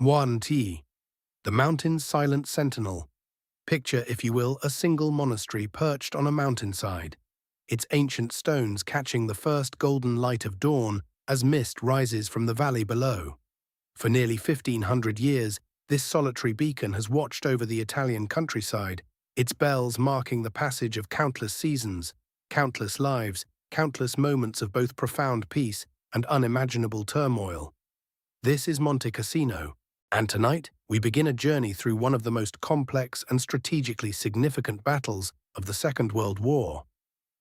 1T. The mountain's silent sentinel. Picture, if you will, a single monastery perched on a mountainside, its ancient stones catching the first golden light of dawn as mist rises from the valley below. For nearly 1,500 years, this solitary beacon has watched over the Italian countryside, its bells marking the passage of countless seasons, countless lives, countless moments of both profound peace and unimaginable turmoil. This is Monte Cassino, and tonight we begin a journey through one of the most complex and strategically significant battles of the Second World War.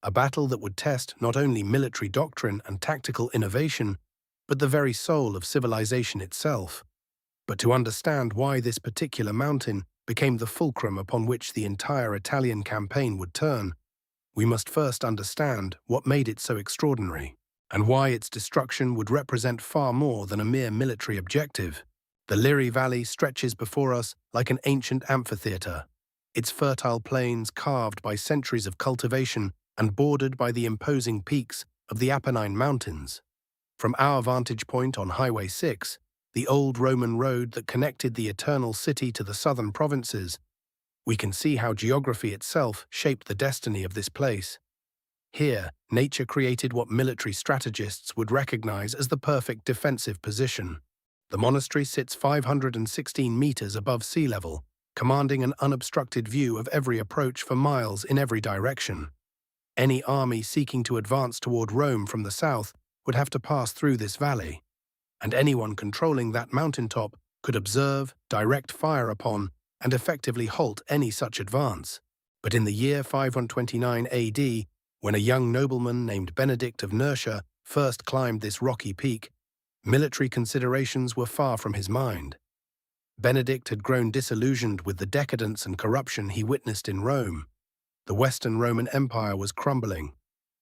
A battle that would test not only military doctrine and tactical innovation, but the very soul of civilization itself. But to understand why this particular mountain became the fulcrum upon which the entire Italian campaign would turn, we must first understand what made it so extraordinary, and why its destruction would represent far more than a mere military objective. The Liri Valley stretches before us like an ancient amphitheater, its fertile plains carved by centuries of cultivation and bordered by the imposing peaks of the Apennine Mountains. From our vantage point on Highway 6, the old Roman road that connected the Eternal City to the southern provinces, we can see how geography itself shaped the destiny of this place. Here, nature created what military strategists would recognize as the perfect defensive position. The monastery sits 516 meters above sea level, commanding an unobstructed view of every approach for miles in every direction. Any army seeking to advance toward Rome from the south would have to pass through this valley, and anyone controlling that mountaintop could observe, direct fire upon, and effectively halt any such advance. But in the year 529 AD, when a young nobleman named Benedict of Nursia first climbed this rocky peak, military considerations were far from his mind. Benedict had grown disillusioned with the decadence and corruption he witnessed in Rome. The Western Roman Empire was crumbling.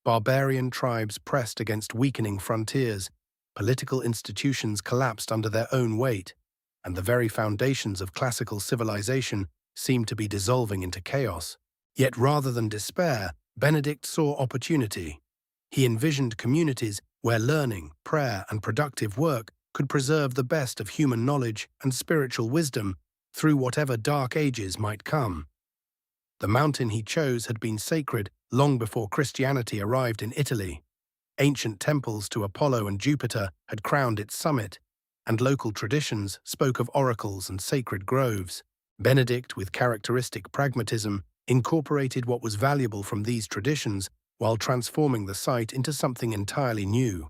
Barbarian tribes pressed against weakening frontiers, political institutions collapsed under their own weight, and the very foundations of classical civilization seemed to be dissolving into chaos. Yet rather than despair, Benedict saw opportunity. He envisioned communities where learning, prayer, and productive work could preserve the best of human knowledge and spiritual wisdom through whatever dark ages might come. The mountain he chose had been sacred long before Christianity arrived in Italy. Ancient temples to Apollo and Jupiter had crowned its summit, and local traditions spoke of oracles and sacred groves. Benedict, with characteristic pragmatism, incorporated what was valuable from these traditions while transforming the site into something entirely new.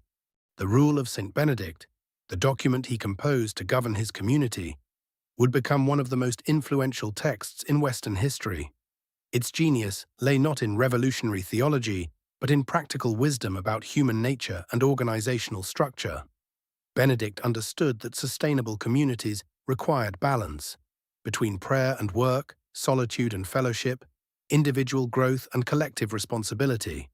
The Rule of St. Benedict, the document he composed to govern his community, would become one of the most influential texts in Western history. Its genius lay not in revolutionary theology, but in practical wisdom about human nature and organizational structure. Benedict understood that sustainable communities required balance between prayer and work, solitude and fellowship, individual growth and collective responsibility.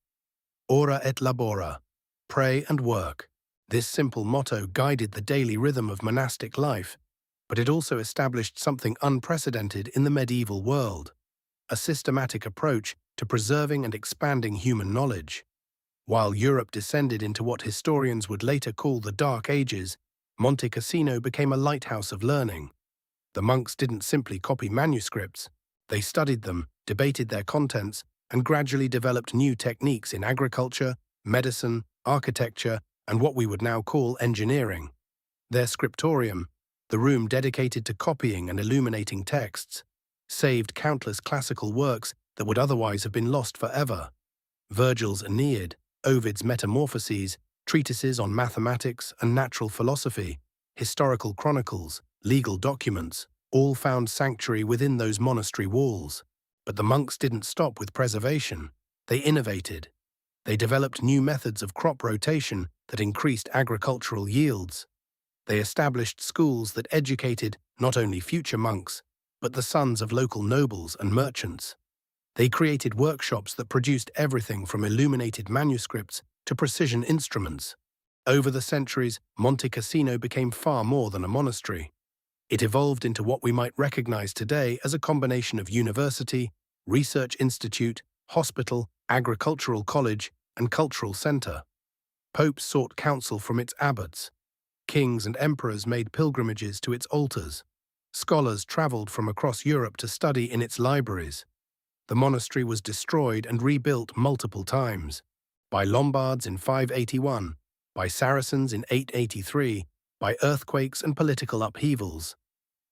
Ora et labora, pray and work. This simple motto guided the daily rhythm of monastic life, but it also established something unprecedented in the medieval world: a systematic approach to preserving and expanding human knowledge. While Europe descended into what historians would later call the Dark Ages, Monte Cassino became a lighthouse of learning. The monks didn't simply copy manuscripts. They studied them, debated their contents, and gradually developed new techniques in agriculture, medicine, architecture, and what we would now call engineering. Their scriptorium, the room dedicated to copying and illuminating texts, saved countless classical works that would otherwise have been lost forever. Virgil's Aeneid, Ovid's Metamorphoses, treatises on mathematics and natural philosophy, historical chronicles, legal documents, all found sanctuary within those monastery walls. But the monks didn't stop with preservation. They innovated. They developed new methods of crop rotation that increased agricultural yields. They established schools that educated not only future monks, but the sons of local nobles and merchants. They created workshops that produced everything from illuminated manuscripts to precision instruments. Over the centuries, Monte Cassino became far more than a monastery. It evolved into what we might recognize today as a combination of university, research institute, hospital, agricultural college, and cultural center. Popes sought counsel from its abbots. Kings and emperors made pilgrimages to its altars. Scholars traveled from across Europe to study in its libraries. The monastery was destroyed and rebuilt multiple times, by Lombards in 581, by Saracens in 883, by earthquakes and political upheavals.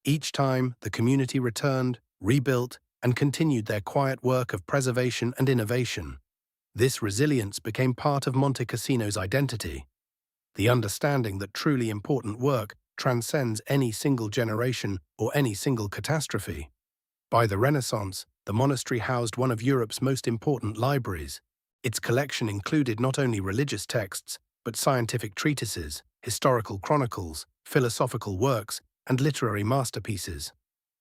Each time, the community returned, rebuilt, and continued their quiet work of preservation and innovation. This resilience became part of Monte Cassino's identity. The understanding that truly important work transcends any single generation or any single catastrophe. By the Renaissance, the monastery housed one of Europe's most important libraries. Its collection included not only religious texts, but scientific treatises, historical chronicles, philosophical works, and literary masterpieces.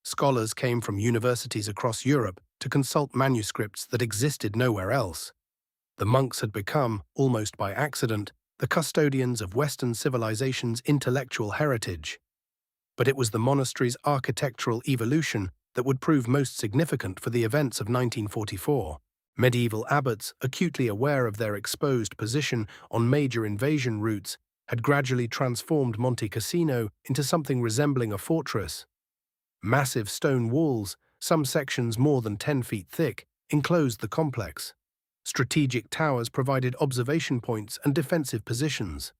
Scholars came from universities across Europe to consult manuscripts that existed nowhere else. The monks had become, almost by accident, the custodians of Western civilization's intellectual heritage. But it was the monastery's architectural evolution that would prove most significant for the events of 1944. Medieval abbots, acutely aware of their exposed position on major invasion routes, had gradually transformed Monte Cassino into something resembling a fortress. Massive stone walls, some sections more than 10 feet thick, enclosed the complex. Strategic towers provided observation points and defensive positions.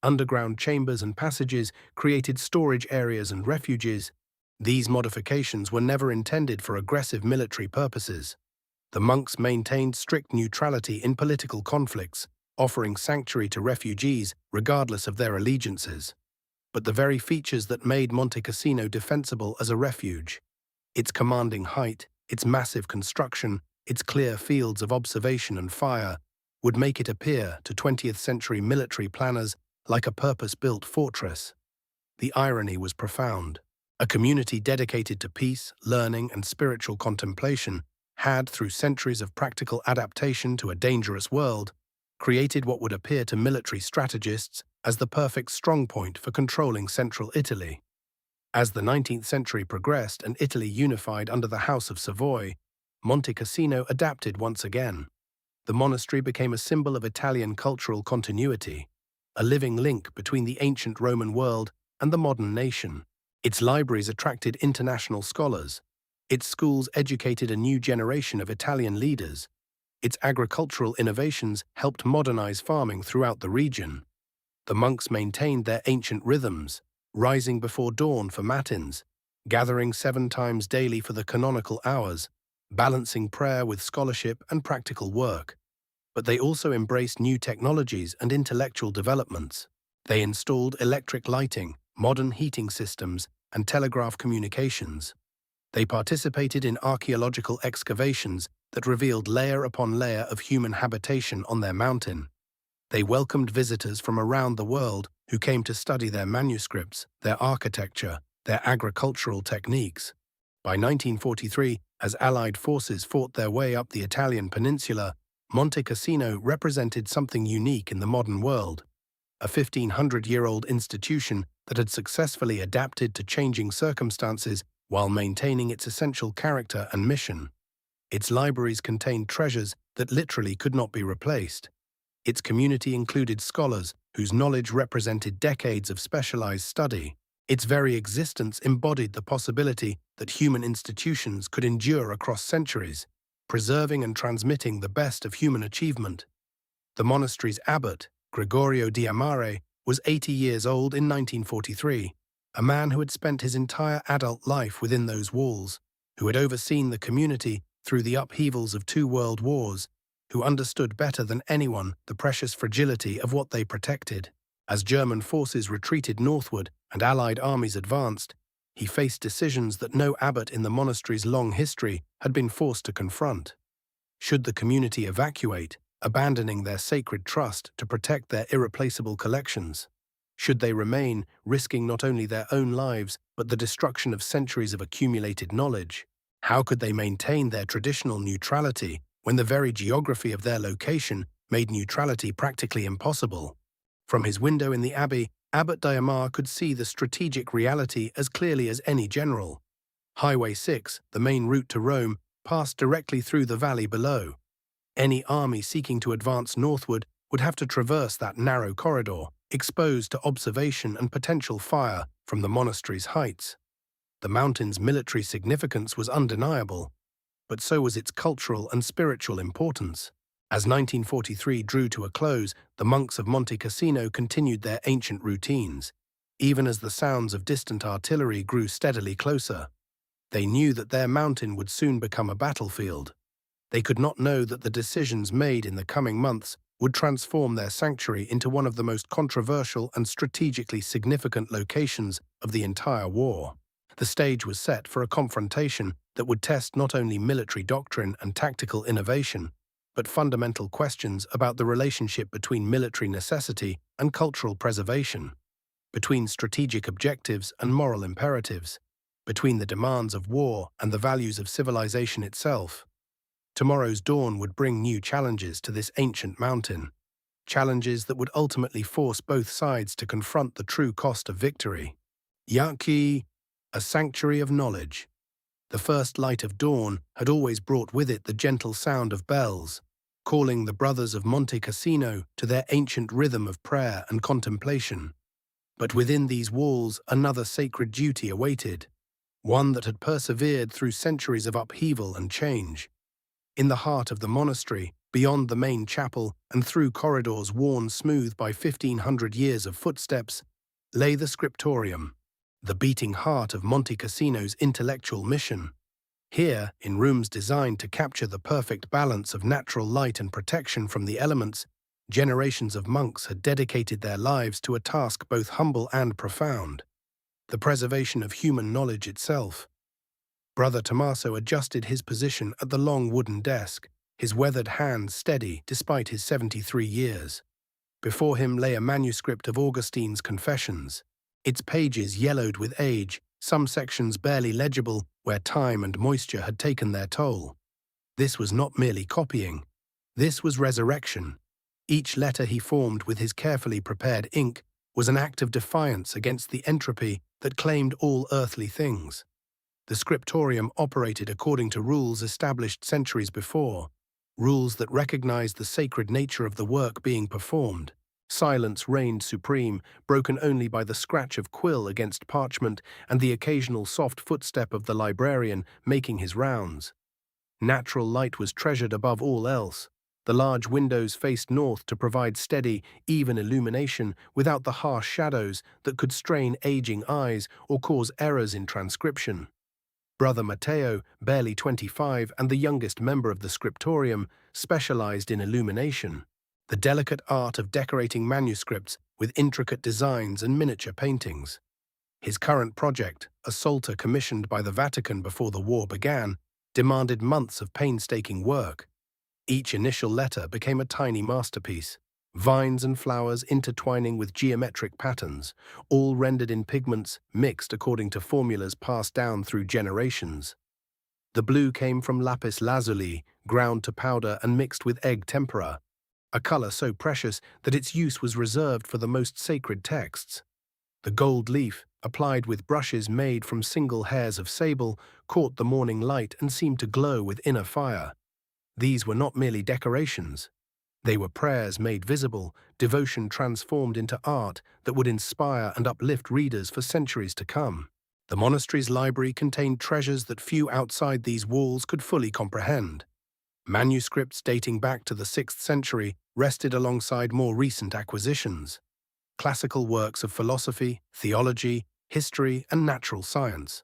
Underground chambers and passages created storage areas and refuges. These modifications were never intended for aggressive military purposes. The monks maintained strict neutrality in political conflicts, offering sanctuary to refugees regardless of their allegiances. But the very features that made Monte Cassino defensible as a refuge, its commanding height, its massive construction, its clear fields of observation and fire, would make it appear to 20th century military planners like a purpose-built fortress. The irony was profound. A community dedicated to peace, learning, and spiritual contemplation had, through centuries of practical adaptation to a dangerous world, created what would appear to military strategists as the perfect strongpoint for controlling central Italy. As the 19th century progressed and Italy unified under the House of Savoy, Monte Cassino adapted once again. The monastery became a symbol of Italian cultural continuity, a living link between the ancient Roman world and the modern nation. Its libraries attracted international scholars. Its schools educated a new generation of Italian leaders. Its agricultural innovations helped modernize farming throughout the region. The monks maintained their ancient rhythms, rising before dawn for matins, gathering 7 times daily for the canonical hours, balancing prayer with scholarship and practical work. But they also embraced new technologies and intellectual developments. They installed electric lighting, modern heating systems, and telegraph communications. They participated in archaeological excavations that revealed layer upon layer of human habitation on their mountain. They welcomed visitors from around the world who came to study their manuscripts, their architecture, their agricultural techniques. By 1943, as Allied forces fought their way up the Italian peninsula, Monte Cassino represented something unique in the modern world, a 1,500-year-old institution that had successfully adapted to changing circumstances while maintaining its essential character and mission. Its libraries contained treasures that literally could not be replaced. Its community included scholars whose knowledge represented decades of specialized study. Its very existence embodied the possibility that human institutions could endure across centuries, preserving and transmitting the best of human achievement. The monastery's abbot, Gregorio di Amare, was 80 years old in 1943, a man who had spent his entire adult life within those walls, who had overseen the community through the upheavals of 2 world wars, who understood better than anyone the precious fragility of what they protected. As German forces retreated northward and Allied armies advanced, he faced decisions that no abbot in the monastery's long history had been forced to confront. Should the community evacuate, abandoning their sacred trust to protect their irreplaceable collections? Should they remain, risking not only their own lives but the destruction of centuries of accumulated knowledge? How could they maintain their traditional neutrality when the very geography of their location made neutrality practically impossible? From his window in the abbey, Abbot Diamar could see the strategic reality as clearly as any general. Highway 6, the main route to Rome, passed directly through the valley below. Any army seeking to advance northward would have to traverse that narrow corridor, exposed to observation and potential fire from the monastery's heights. The mountain's military significance was undeniable, but so was its cultural and spiritual importance. As 1943 drew to a close, the monks of Monte Cassino continued their ancient routines, even as the sounds of distant artillery grew steadily closer. They knew that their mountain would soon become a battlefield. They could not know that the decisions made in the coming months would transform their sanctuary into one of the most controversial and strategically significant locations of the entire war. The stage was set for a confrontation that would test not only military doctrine and tactical innovation, but fundamental questions about the relationship between military necessity and cultural preservation, between strategic objectives and moral imperatives, between the demands of war and the values of civilization itself. Tomorrow's dawn would bring new challenges to this ancient mountain, challenges that would ultimately force both sides to confront the true cost of victory. Yaqui, a sanctuary of knowledge. The first light of dawn had always brought with it the gentle sound of bells, calling the brothers of Monte Cassino to their ancient rhythm of prayer and contemplation. But within these walls another sacred duty awaited, one that had persevered through centuries of upheaval and change. In the heart of the monastery, beyond the main chapel and through corridors worn smooth by 1,500 years of footsteps, lay the scriptorium, the beating heart of Monte Cassino's intellectual mission. Here, in rooms designed to capture the perfect balance of natural light and protection from the elements, generations of monks had dedicated their lives to a task both humble and profound: the preservation of human knowledge itself. Brother Tommaso adjusted his position at the long wooden desk, his weathered hands steady despite his 73 years. Before him lay a manuscript of Augustine's Confessions, its pages yellowed with age, some sections barely legible where time and moisture had taken their toll. This was not merely copying. This was resurrection. Each letter he formed with his carefully prepared ink was an act of defiance against the entropy that claimed all earthly things. The scriptorium operated according to rules established centuries before, rules that recognized the sacred nature of the work being performed. Silence reigned supreme, broken only by the scratch of quill against parchment and the occasional soft footstep of the librarian making his rounds. Natural light was treasured above all else. The large windows faced north to provide steady, even illumination without the harsh shadows that could strain aging eyes or cause errors in transcription. Brother Matteo, barely 25 and the youngest member of the scriptorium, specialized in illumination, the delicate art of decorating manuscripts with intricate designs and miniature paintings. His current project, a psalter commissioned by the Vatican before the war began, demanded months of painstaking work. Each initial letter became a tiny masterpiece, vines and flowers intertwining with geometric patterns, all rendered in pigments mixed according to formulas passed down through generations. The blue came from lapis lazuli, ground to powder and mixed with egg tempera, a color so precious that its use was reserved for the most sacred texts. The gold leaf, applied with brushes made from single hairs of sable, caught the morning light and seemed to glow with inner fire. These were not merely decorations. They were prayers made visible, devotion transformed into art that would inspire and uplift readers for centuries to come. The monastery's library contained treasures that few outside these walls could fully comprehend. Manuscripts dating back to the 6th century rested alongside more recent acquisitions. Classical works of philosophy, theology, history, and natural science.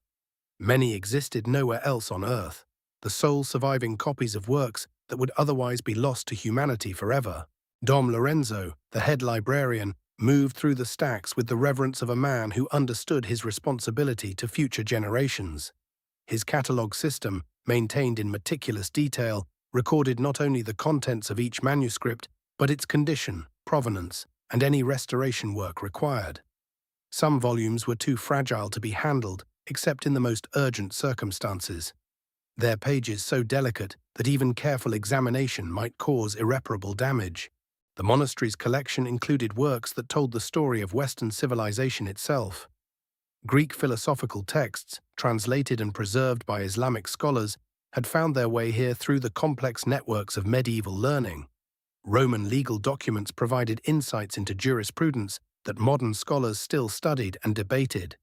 Many existed nowhere else on Earth, the sole surviving copies of works that would otherwise be lost to humanity forever. Dom Lorenzo, the head librarian, moved through the stacks with the reverence of a man who understood his responsibility to future generations. His catalogue system, maintained in meticulous detail, recorded not only the contents of each manuscript, but its condition, provenance, and any restoration work required. Some volumes were too fragile to be handled, except in the most urgent circumstances. Their pages so delicate that even careful examination might cause irreparable damage. The monastery's collection included works that told the story of Western civilization itself. Greek philosophical texts, translated and preserved by Islamic scholars, had found their way here through the complex networks of medieval learning. Roman legal documents provided insights into jurisprudence that modern scholars still studied and debated.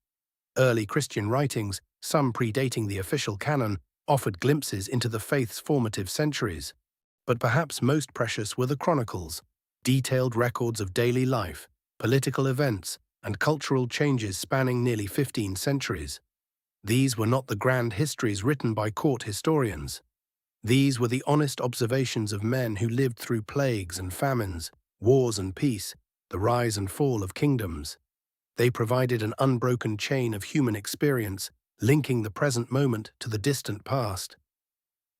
Early Christian writings, some predating the official canon, offered glimpses into the faith's formative centuries. But perhaps most precious were the chronicles, detailed records of daily life, political events, and cultural changes spanning nearly 15 centuries. These were not the grand histories written by court historians. These were the honest observations of men who lived through plagues and famines, wars and peace, the rise and fall of kingdoms. They provided an unbroken chain of human experience, linking the present moment to the distant past.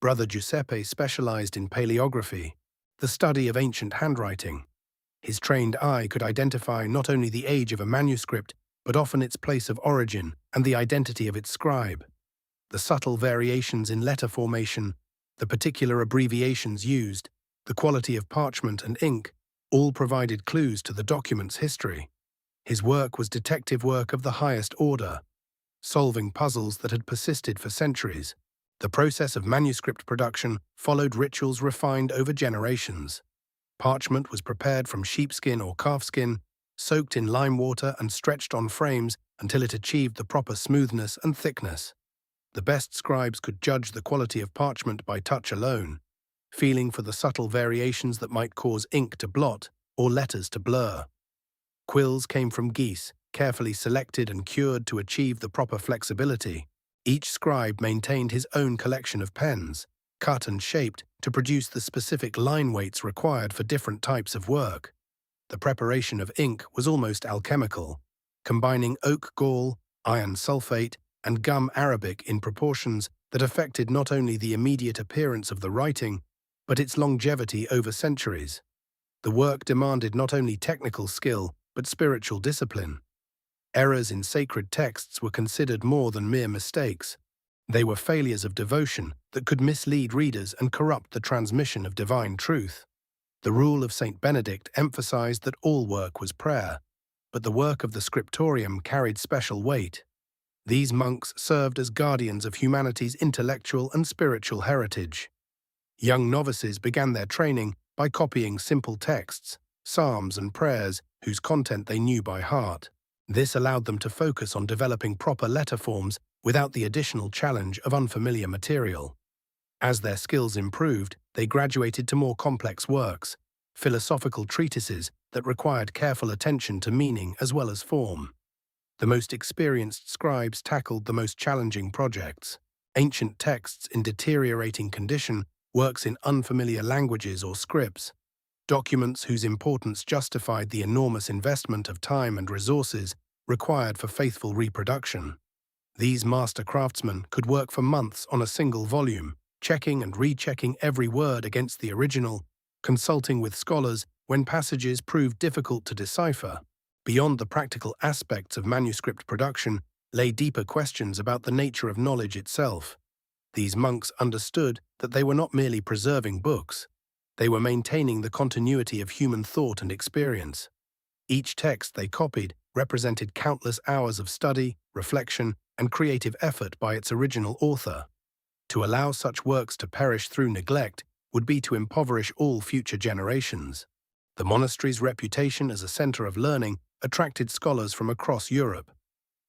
Brother Giuseppe specialized in paleography, the study of ancient handwriting. His trained eye could identify not only the age of a manuscript, but often its place of origin and the identity of its scribe. The subtle variations in letter formation, the particular abbreviations used, the quality of parchment and ink, all provided clues to the document's history. His work was detective work of the highest order, solving puzzles that had persisted for centuries. The process of manuscript production followed rituals refined over generations. Parchment was prepared from sheepskin or calfskin, soaked in lime water and stretched on frames until it achieved the proper smoothness and thickness. The best scribes could judge the quality of parchment by touch alone, feeling for the subtle variations that might cause ink to blot or letters to blur. Quills came from geese, carefully selected and cured to achieve the proper flexibility. Each scribe maintained his own collection of pens, cut and shaped to produce the specific line weights required for different types of work. The preparation of ink was almost alchemical, combining oak gall, iron sulfate, and gum arabic in proportions that affected not only the immediate appearance of the writing, but its longevity over centuries. The work demanded not only technical skill, but spiritual discipline. Errors in sacred texts were considered more than mere mistakes. They were failures of devotion that could mislead readers and corrupt the transmission of divine truth. The rule of Saint Benedict emphasized that all work was prayer, but the work of the scriptorium carried special weight. These monks served as guardians of humanity's intellectual and spiritual heritage. Young novices began their training by copying simple texts, psalms and prayers whose content they knew by heart. This allowed them to focus on developing proper letter forms without the additional challenge of unfamiliar material. As their skills improved, they graduated to more complex works, philosophical treatises that required careful attention to meaning as well as form. The most experienced scribes tackled the most challenging projects: ancient texts in deteriorating condition, works in unfamiliar languages or scripts, documents whose importance justified the enormous investment of time and resources required for faithful reproduction. These master craftsmen could work for months on a single volume, checking and rechecking every word against the original, consulting with scholars when passages proved difficult to decipher. Beyond the practical aspects of manuscript production lay deeper questions about the nature of knowledge itself. These monks understood that they were not merely preserving books. They were maintaining the continuity of human thought and experience. Each text they copied represented countless hours of study, reflection, and creative effort by its original author. To allow such works to perish through neglect would be to impoverish all future generations. The monastery's reputation as a center of learning attracted scholars from across Europe.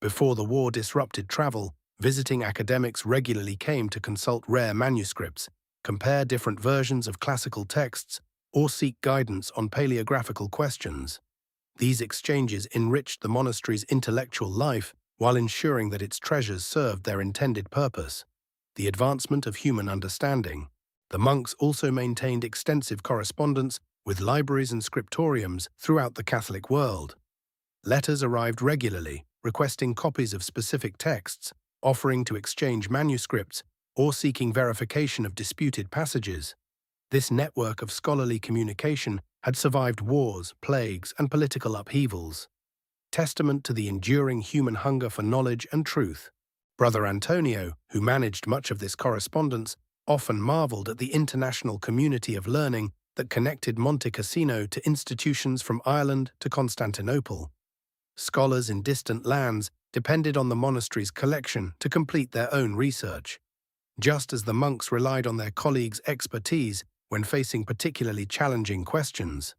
Before the war disrupted travel, visiting academics regularly came to consult rare manuscripts, compare different versions of classical texts, or seek guidance on paleographical questions. These exchanges enriched the monastery's intellectual life while ensuring that its treasures served their intended purpose: the advancement of human understanding. The monks also maintained extensive correspondence with libraries and scriptoriums throughout the Catholic world. Letters arrived regularly, requesting copies of specific texts, offering to exchange manuscripts, or seeking verification of disputed passages. This network of scholarly communication had survived wars, plagues, and political upheavals, testament to the enduring human hunger for knowledge and truth. Brother Antonio, who managed much of this correspondence, often marveled at the international community of learning that connected Monte Cassino to institutions from Ireland to Constantinople. Scholars in distant lands depended on the monastery's collection to complete their own research. Just as the monks relied on their colleagues' expertise when facing particularly challenging questions.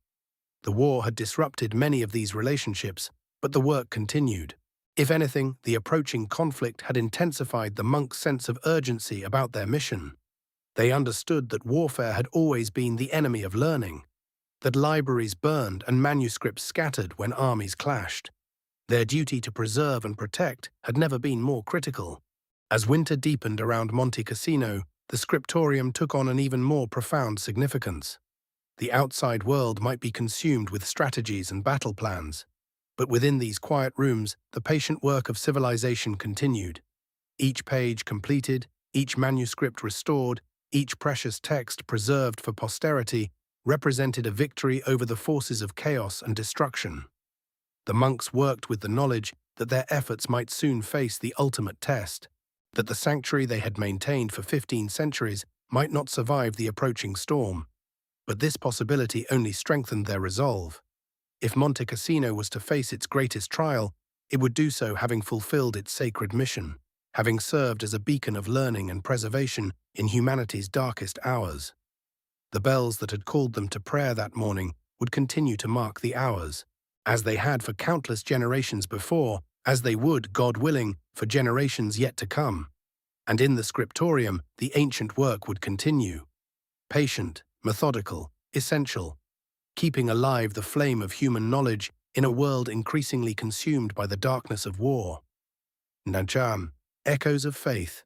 The war had disrupted many of these relationships, but the work continued. If anything, the approaching conflict had intensified the monks' sense of urgency about their mission. They understood that warfare had always been the enemy of learning, that libraries burned and manuscripts scattered when armies clashed. Their duty to preserve and protect had never been more critical. As winter deepened around Monte Cassino, the scriptorium took on an even more profound significance. The outside world might be consumed with strategies and battle plans, but within these quiet rooms, the patient work of civilization continued. Each page completed, each manuscript restored, each precious text preserved for posterity represented a victory over the forces of chaos and destruction. The monks worked with the knowledge that their efforts might soon face the ultimate test, that the sanctuary they had maintained for 15 centuries might not survive the approaching storm. But this possibility only strengthened their resolve. If Monte Cassino was to face its greatest trial, it would do so having fulfilled its sacred mission, having served as a beacon of learning and preservation in humanity's darkest hours. The bells that had called them to prayer that morning would continue to mark the hours, as they had for countless generations before, as they would, God willing, for generations yet to come. And in the scriptorium, the ancient work would continue. Patient, methodical, essential, keeping alive the flame of human knowledge in a world increasingly consumed by the darkness of war. Najam, echoes of faith.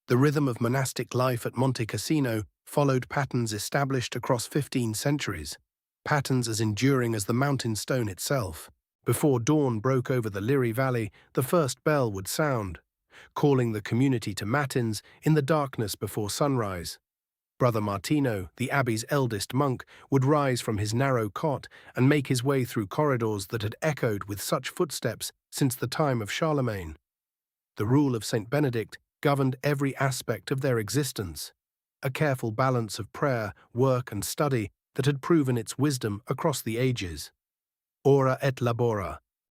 The rhythm of monastic life at Monte Cassino followed patterns established across 15 centuries, patterns as enduring as the mountain stone itself. Before dawn broke over the Liri Valley, the first bell would sound, calling the community to matins in the darkness before sunrise. Brother Martino, the abbey's eldest monk, would rise from his narrow cot and make his way through corridors that had echoed with such footsteps since the time of Charlemagne. The rule of Saint Benedict governed every aspect of their existence, a careful balance of prayer, work, and study that had proven its wisdom across the ages. Ora et labora,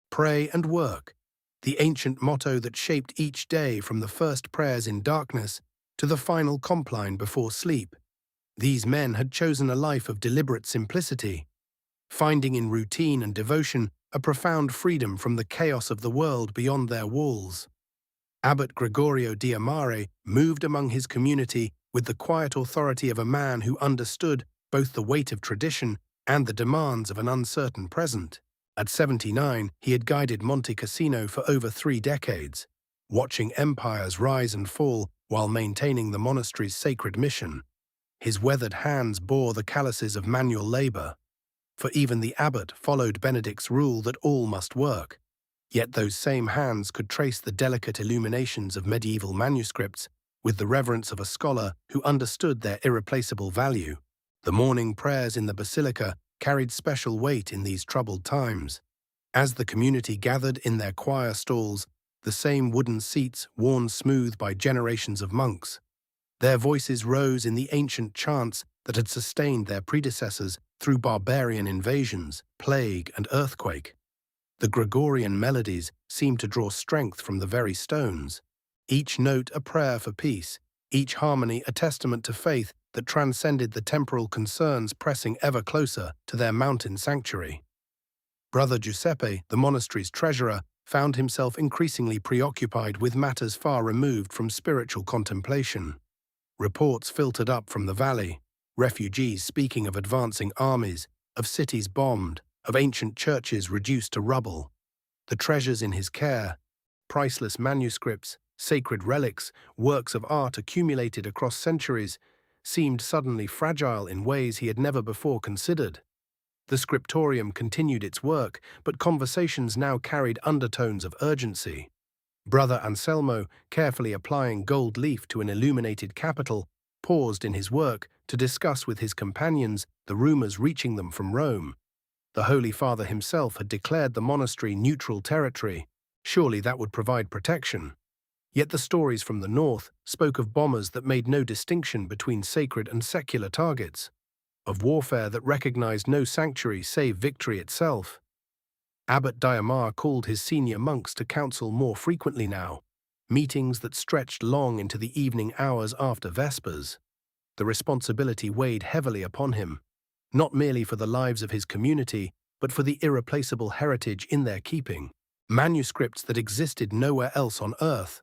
pray and work, the ancient motto that shaped each day from the first prayers in darkness to the final compline before sleep. These men had chosen a life of deliberate simplicity, finding in routine and devotion a profound freedom from the chaos of the world beyond their walls. Abbot Gregorio di Amare moved among his community with the quiet authority of a man who understood both the weight of tradition and the demands of an uncertain present. At 79, he had guided Monte Cassino for over 3 decades, watching empires rise and fall while maintaining the monastery's sacred mission. His weathered hands bore the calluses of manual labor, for even the abbot followed Benedict's rule that all must work. Yet those same hands could trace the delicate illuminations of medieval manuscripts with the reverence of a scholar who understood their irreplaceable value. The morning prayers in the basilica carried special weight in these troubled times. As the community gathered in their choir stalls, the same wooden seats worn smooth by generations of monks, their voices rose in the ancient chants that had sustained their predecessors through barbarian invasions, plague, and earthquake. The Gregorian melodies seemed to draw strength from the very stones, each note a prayer for peace, each harmony a testament to faith that transcended the temporal concerns pressing ever closer to their mountain sanctuary. Brother Giuseppe, the monastery's treasurer, found himself increasingly preoccupied with matters far removed from spiritual contemplation. Reports filtered up from the valley, refugees speaking of advancing armies, of cities bombed, of ancient churches reduced to rubble. The treasures in his care, priceless manuscripts, sacred relics, works of art accumulated across centuries, seemed suddenly fragile in ways he had never before considered. The scriptorium continued its work, but conversations now carried undertones of urgency. Brother Anselmo, carefully applying gold leaf to an illuminated capital, paused in his work to discuss with his companions the rumors reaching them from Rome. The Holy Father himself had declared the monastery neutral territory. Surely that would provide protection. Yet the stories from the north spoke of bombers that made no distinction between sacred and secular targets, of warfare that recognized no sanctuary save victory itself. Abbot Diamar called his senior monks to council more frequently now, meetings that stretched long into the evening hours after Vespers. The responsibility weighed heavily upon him, not merely for the lives of his community, but for the irreplaceable heritage in their keeping. Manuscripts that existed nowhere else on Earth,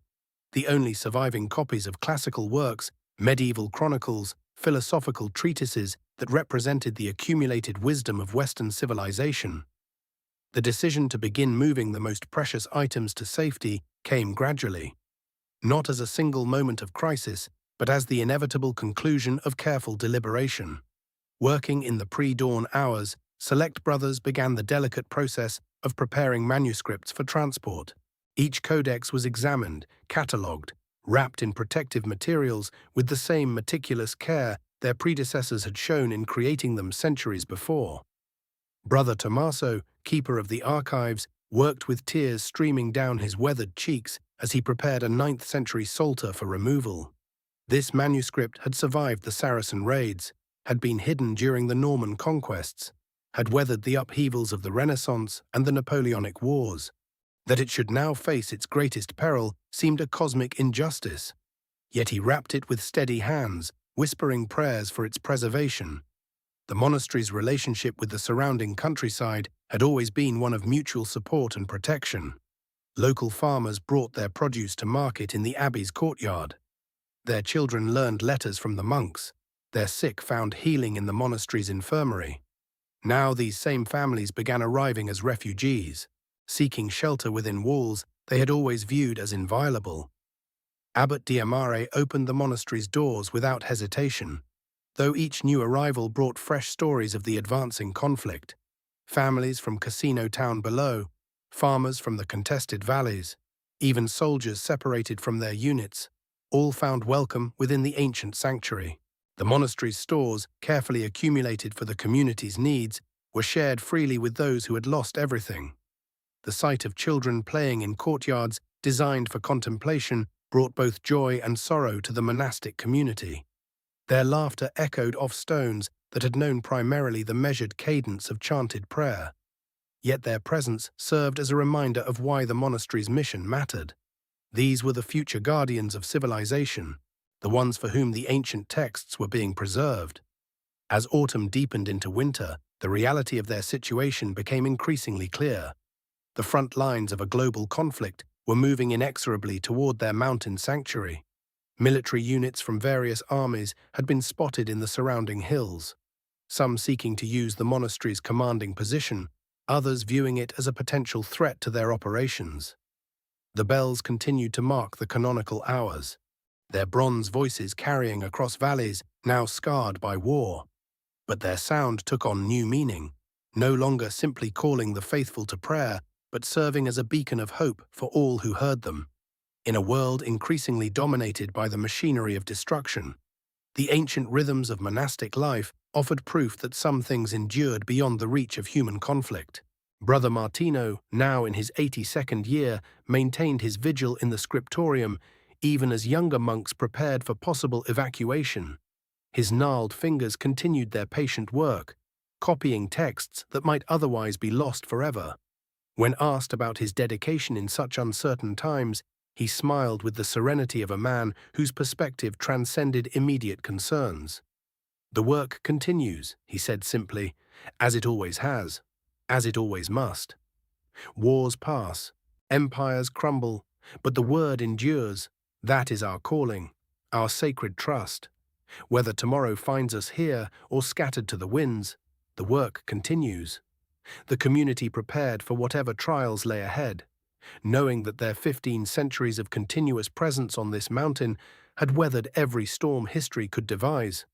the only surviving copies of classical works, medieval chronicles, philosophical treatises that represented the accumulated wisdom of Western civilization. The decision to begin moving the most precious items to safety came gradually, not as a single moment of crisis, but as the inevitable conclusion of careful deliberation. Working in the pre-dawn hours, select brothers began the delicate process of preparing manuscripts for transport. Each codex was examined, catalogued, wrapped in protective materials with the same meticulous care their predecessors had shown in creating them centuries before. Brother Tommaso, keeper of the archives, worked with tears streaming down his weathered cheeks as he prepared a 9th-century psalter for removal. This manuscript had survived the Saracen raids, had been hidden during the Norman conquests, had weathered the upheavals of the Renaissance and the Napoleonic Wars. That it should now face its greatest peril seemed a cosmic injustice. Yet he wrapped it with steady hands, whispering prayers for its preservation. The monastery's relationship with the surrounding countryside had always been one of mutual support and protection. Local farmers brought their produce to market in the abbey's courtyard. Their children learned letters from the monks. Their sick found healing in the monastery's infirmary. Now these same families began arriving as refugees, seeking shelter within walls they had always viewed as inviolable. Abbot Diamare opened the monastery's doors without hesitation, though each new arrival brought fresh stories of the advancing conflict. Families from Casino Town below, farmers from the contested valleys, even soldiers separated from their units, all found welcome within the ancient sanctuary. The monastery's stores, carefully accumulated for the community's needs, were shared freely with those who had lost everything. The sight of children playing in courtyards designed for contemplation brought both joy and sorrow to the monastic community. Their laughter echoed off stones that had known primarily the measured cadence of chanted prayer. Yet their presence served as a reminder of why the monastery's mission mattered. These were the future guardians of civilization, the ones for whom the ancient texts were being preserved. As autumn deepened into winter, the reality of their situation became increasingly clear. The front lines of a global conflict were moving inexorably toward their mountain sanctuary. Military units from various armies had been spotted in the surrounding hills, some seeking to use the monastery's commanding position, others viewing it as a potential threat to their operations. The bells continued to mark the canonical hours, their bronze voices carrying across valleys now scarred by war. But their sound took on new meaning, no longer simply calling the faithful to prayer, but serving as a beacon of hope for all who heard them. In a world increasingly dominated by the machinery of destruction, the ancient rhythms of monastic life offered proof that some things endured beyond the reach of human conflict. Brother Martino, now in his 82nd year, maintained his vigil in the scriptorium, even as younger monks prepared for possible evacuation. His gnarled fingers continued their patient work, copying texts that might otherwise be lost forever. When asked about his dedication in such uncertain times, he smiled with the serenity of a man whose perspective transcended immediate concerns. "The work continues," he said simply, "as it always has, as it always must. Wars pass, empires crumble, but the word endures. That is our calling, our sacred trust. Whether tomorrow finds us here or scattered to the winds, the work continues." The community prepared for whatever trials lay ahead, knowing that their 15 centuries of continuous presence on this mountain had weathered every storm history could devise.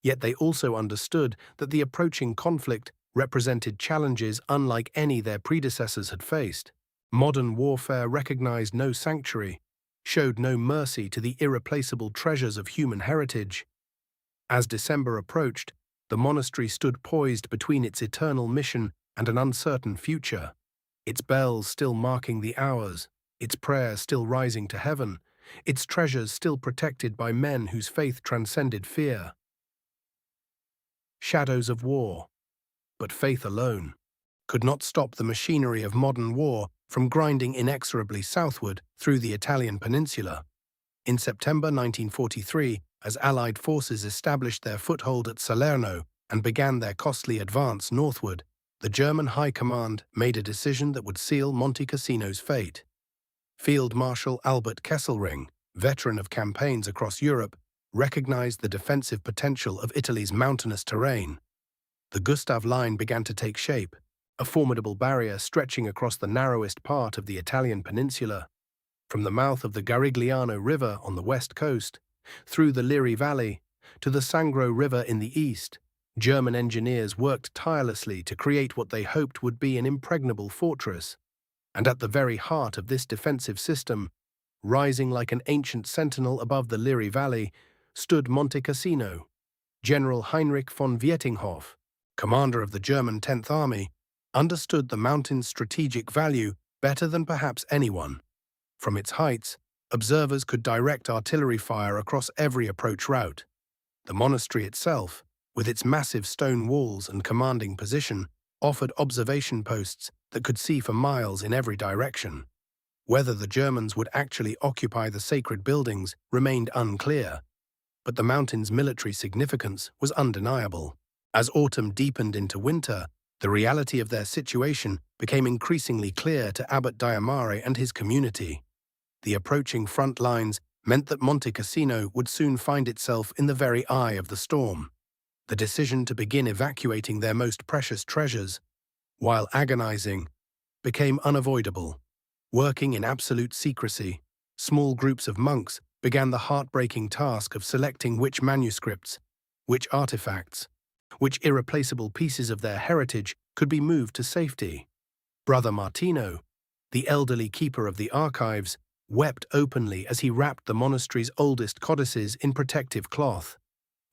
Yet they also understood that the approaching conflict represented challenges unlike any their predecessors had faced. Modern warfare recognized no sanctuary, showed no mercy to the irreplaceable treasures of human heritage. As December approached, the monastery stood poised between its eternal mission and an uncertain future, its bells still marking the hours, its prayers still rising to heaven, its treasures still protected by men whose faith transcended fear. Shadows of war, but faith alone, could not stop the machinery of modern war from grinding inexorably southward through the Italian peninsula. In September 1943, as Allied forces established their foothold at Salerno and began their costly advance northward, the German High Command made a decision that would seal Monte Cassino's fate. Field Marshal Albert Kesselring, veteran of campaigns across Europe, recognized the defensive potential of Italy's mountainous terrain. The Gustav Line began to take shape, a formidable barrier stretching across the narrowest part of the Italian peninsula. From the mouth of the Garigliano River on the west coast, through the Liri Valley, to the Sangro River in the east, German engineers worked tirelessly to create what they hoped would be an impregnable fortress. And at the very heart of this defensive system, rising like an ancient sentinel above the Liri Valley, stood Monte Cassino. General Heinrich von Vietinghoff, commander of the German 10th Army, understood the mountain's strategic value better than perhaps anyone. From its heights, observers could direct artillery fire across every approach route. The monastery itself, with its massive stone walls and commanding position, offered observation posts that could see for miles in every direction. Whether the Germans would actually occupy the sacred buildings remained unclear, but the mountain's military significance was undeniable. As autumn deepened into winter, the reality of their situation became increasingly clear to Abbot Diamare and his community. The approaching front lines meant that Monte Cassino would soon find itself in the very eye of the storm. The decision to begin evacuating their most precious treasures, while agonizing, became unavoidable. Working in absolute secrecy, small groups of monks began the heartbreaking task of selecting which manuscripts, which artifacts, which irreplaceable pieces of their heritage could be moved to safety. Brother Martino, the elderly keeper of the archives, wept openly as he wrapped the monastery's oldest codices in protective cloth.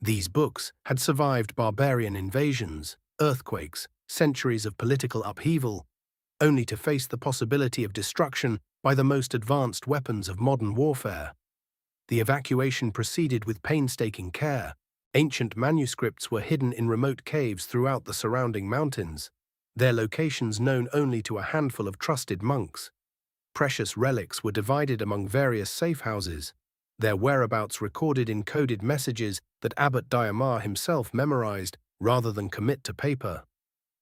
These books had survived barbarian invasions, earthquakes, centuries of political upheaval, only to face the possibility of destruction by the most advanced weapons of modern warfare. The evacuation proceeded with painstaking care. Ancient manuscripts were hidden in remote caves throughout the surrounding mountains, their locations known only to a handful of trusted monks. Precious relics were divided among various safe houses, their whereabouts recorded in coded messages that Abbot Diamare himself memorized rather than commit to paper.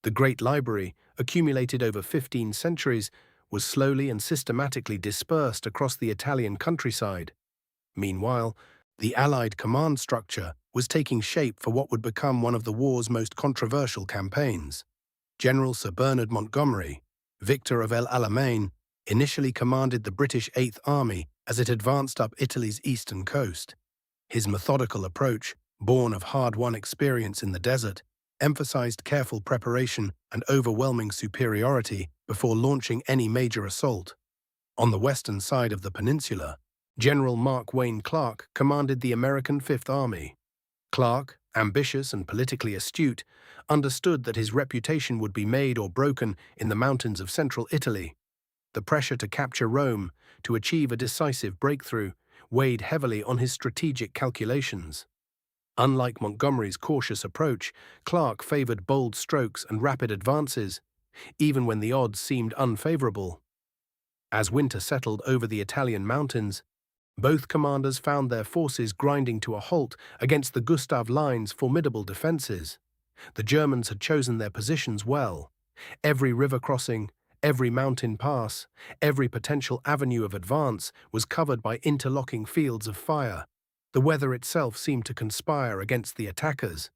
The great library, accumulated over 15 centuries, was slowly and systematically dispersed across the Italian countryside. Meanwhile, the Allied command structure was taking shape for what would become one of the war's most controversial campaigns. General Sir Bernard Montgomery, victor of El Alamein, initially commanded the British 8th Army as it advanced up Italy's eastern coast. His methodical approach, born of hard-won experience in the desert, emphasized careful preparation and overwhelming superiority before launching any major assault. On the western side of the peninsula, General Mark Wayne Clark commanded the American 5th Army. Clark, ambitious and politically astute, understood that his reputation would be made or broken in the mountains of central Italy. The pressure to capture Rome, to achieve a decisive breakthrough, weighed heavily on his strategic calculations. Unlike Montgomery's cautious approach, Clark favored bold strokes and rapid advances, even when the odds seemed unfavorable. As winter settled over the Italian mountains, both commanders found their forces grinding to a halt against the Gustav Line's formidable defenses. The Germans had chosen their positions well. Every river crossing, every mountain pass, every potential avenue of advance was covered by interlocking fields of fire. The weather itself seemed to conspire against the attackers,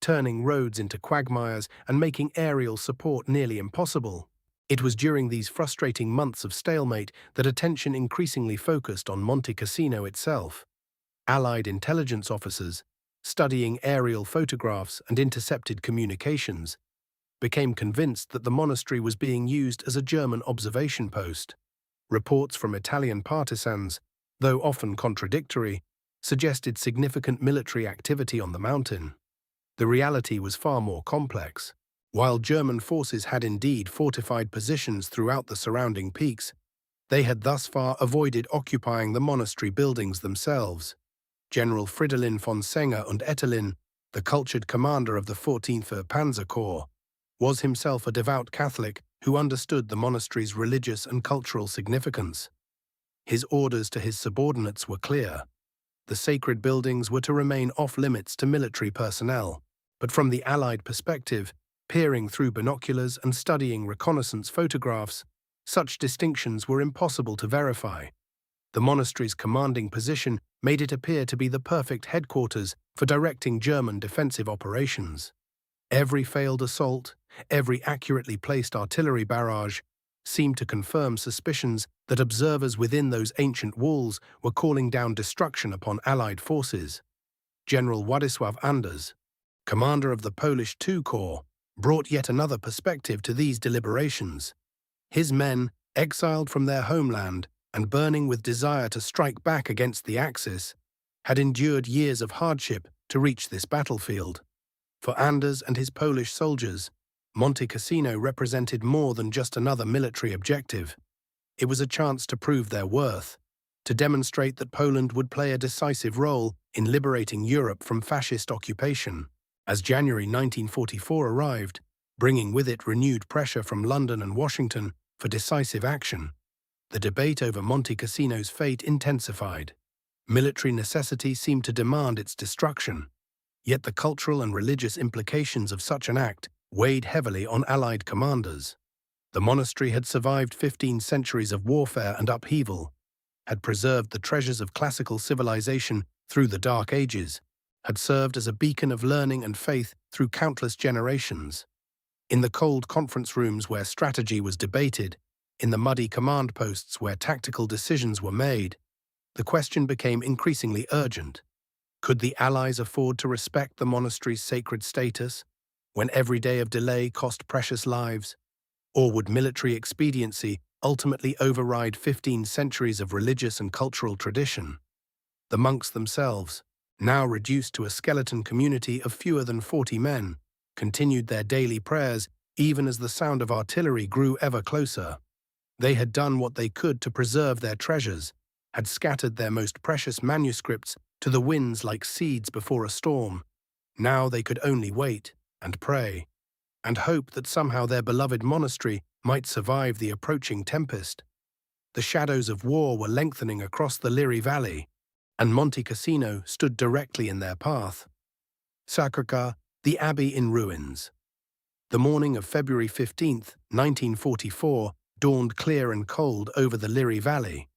turning roads into quagmires and making aerial support nearly impossible. It was during these frustrating months of stalemate that attention increasingly focused on Monte Cassino itself. Allied intelligence officers, studying aerial photographs and intercepted communications, became convinced that the monastery was being used as a German observation post. Reports from Italian partisans, though often contradictory, suggested significant military activity on the mountain. The reality was far more complex. While German forces had indeed fortified positions throughout the surrounding peaks, they had thus far avoided occupying the monastery buildings themselves. General Fridolin von Senger und Ettelin, the cultured commander of the 14th Panzer Corps, was himself a devout Catholic who understood the monastery's religious and cultural significance. His orders to his subordinates were clear. The sacred buildings were to remain off-limits to military personnel, but from the Allied perspective, peering through binoculars and studying reconnaissance photographs, such distinctions were impossible to verify. The monastery's commanding position made it appear to be the perfect headquarters for directing German defensive operations. Every failed assault, every accurately placed artillery barrage, seemed to confirm suspicions that observers within those ancient walls were calling down destruction upon Allied forces. General Władysław Anders, commander of the Polish II Corps, brought yet another perspective to these deliberations. His men, exiled from their homeland and burning with desire to strike back against the Axis, had endured years of hardship to reach this battlefield. For Anders and his Polish soldiers, Monte Cassino represented more than just another military objective. It was a chance to prove their worth, to demonstrate that Poland would play a decisive role in liberating Europe from fascist occupation. As January 1944 arrived, bringing with it renewed pressure from London and Washington for decisive action, the debate over Monte Cassino's fate intensified. Military necessity seemed to demand its destruction, yet the cultural and religious implications of such an act weighed heavily on Allied commanders. The monastery had survived 15 centuries of warfare and upheaval, had preserved the treasures of classical civilization through the Dark Ages, had served as a beacon of learning and faith through countless generations. In the cold conference rooms where strategy was debated, in the muddy command posts where tactical decisions were made, the question became increasingly urgent. Could the Allies afford to respect the monastery's sacred status, when every day of delay cost precious lives? Or would military expediency ultimately override 15 centuries of religious and cultural tradition? The monks themselves, now reduced to a skeleton community of fewer than 40 men, continued their daily prayers even as the sound of artillery grew ever closer. They had done what they could to preserve their treasures, had scattered their most precious manuscripts to the winds like seeds before a storm. Now they could only wait and pray, and hope that somehow their beloved monastery might survive the approaching tempest. The shadows of war were lengthening across the Liri Valley, and Monte Cassino stood directly in their path. Sacré-Cœur, the abbey in ruins. The morning of February 15, 1944, dawned clear and cold over the Liri Valley.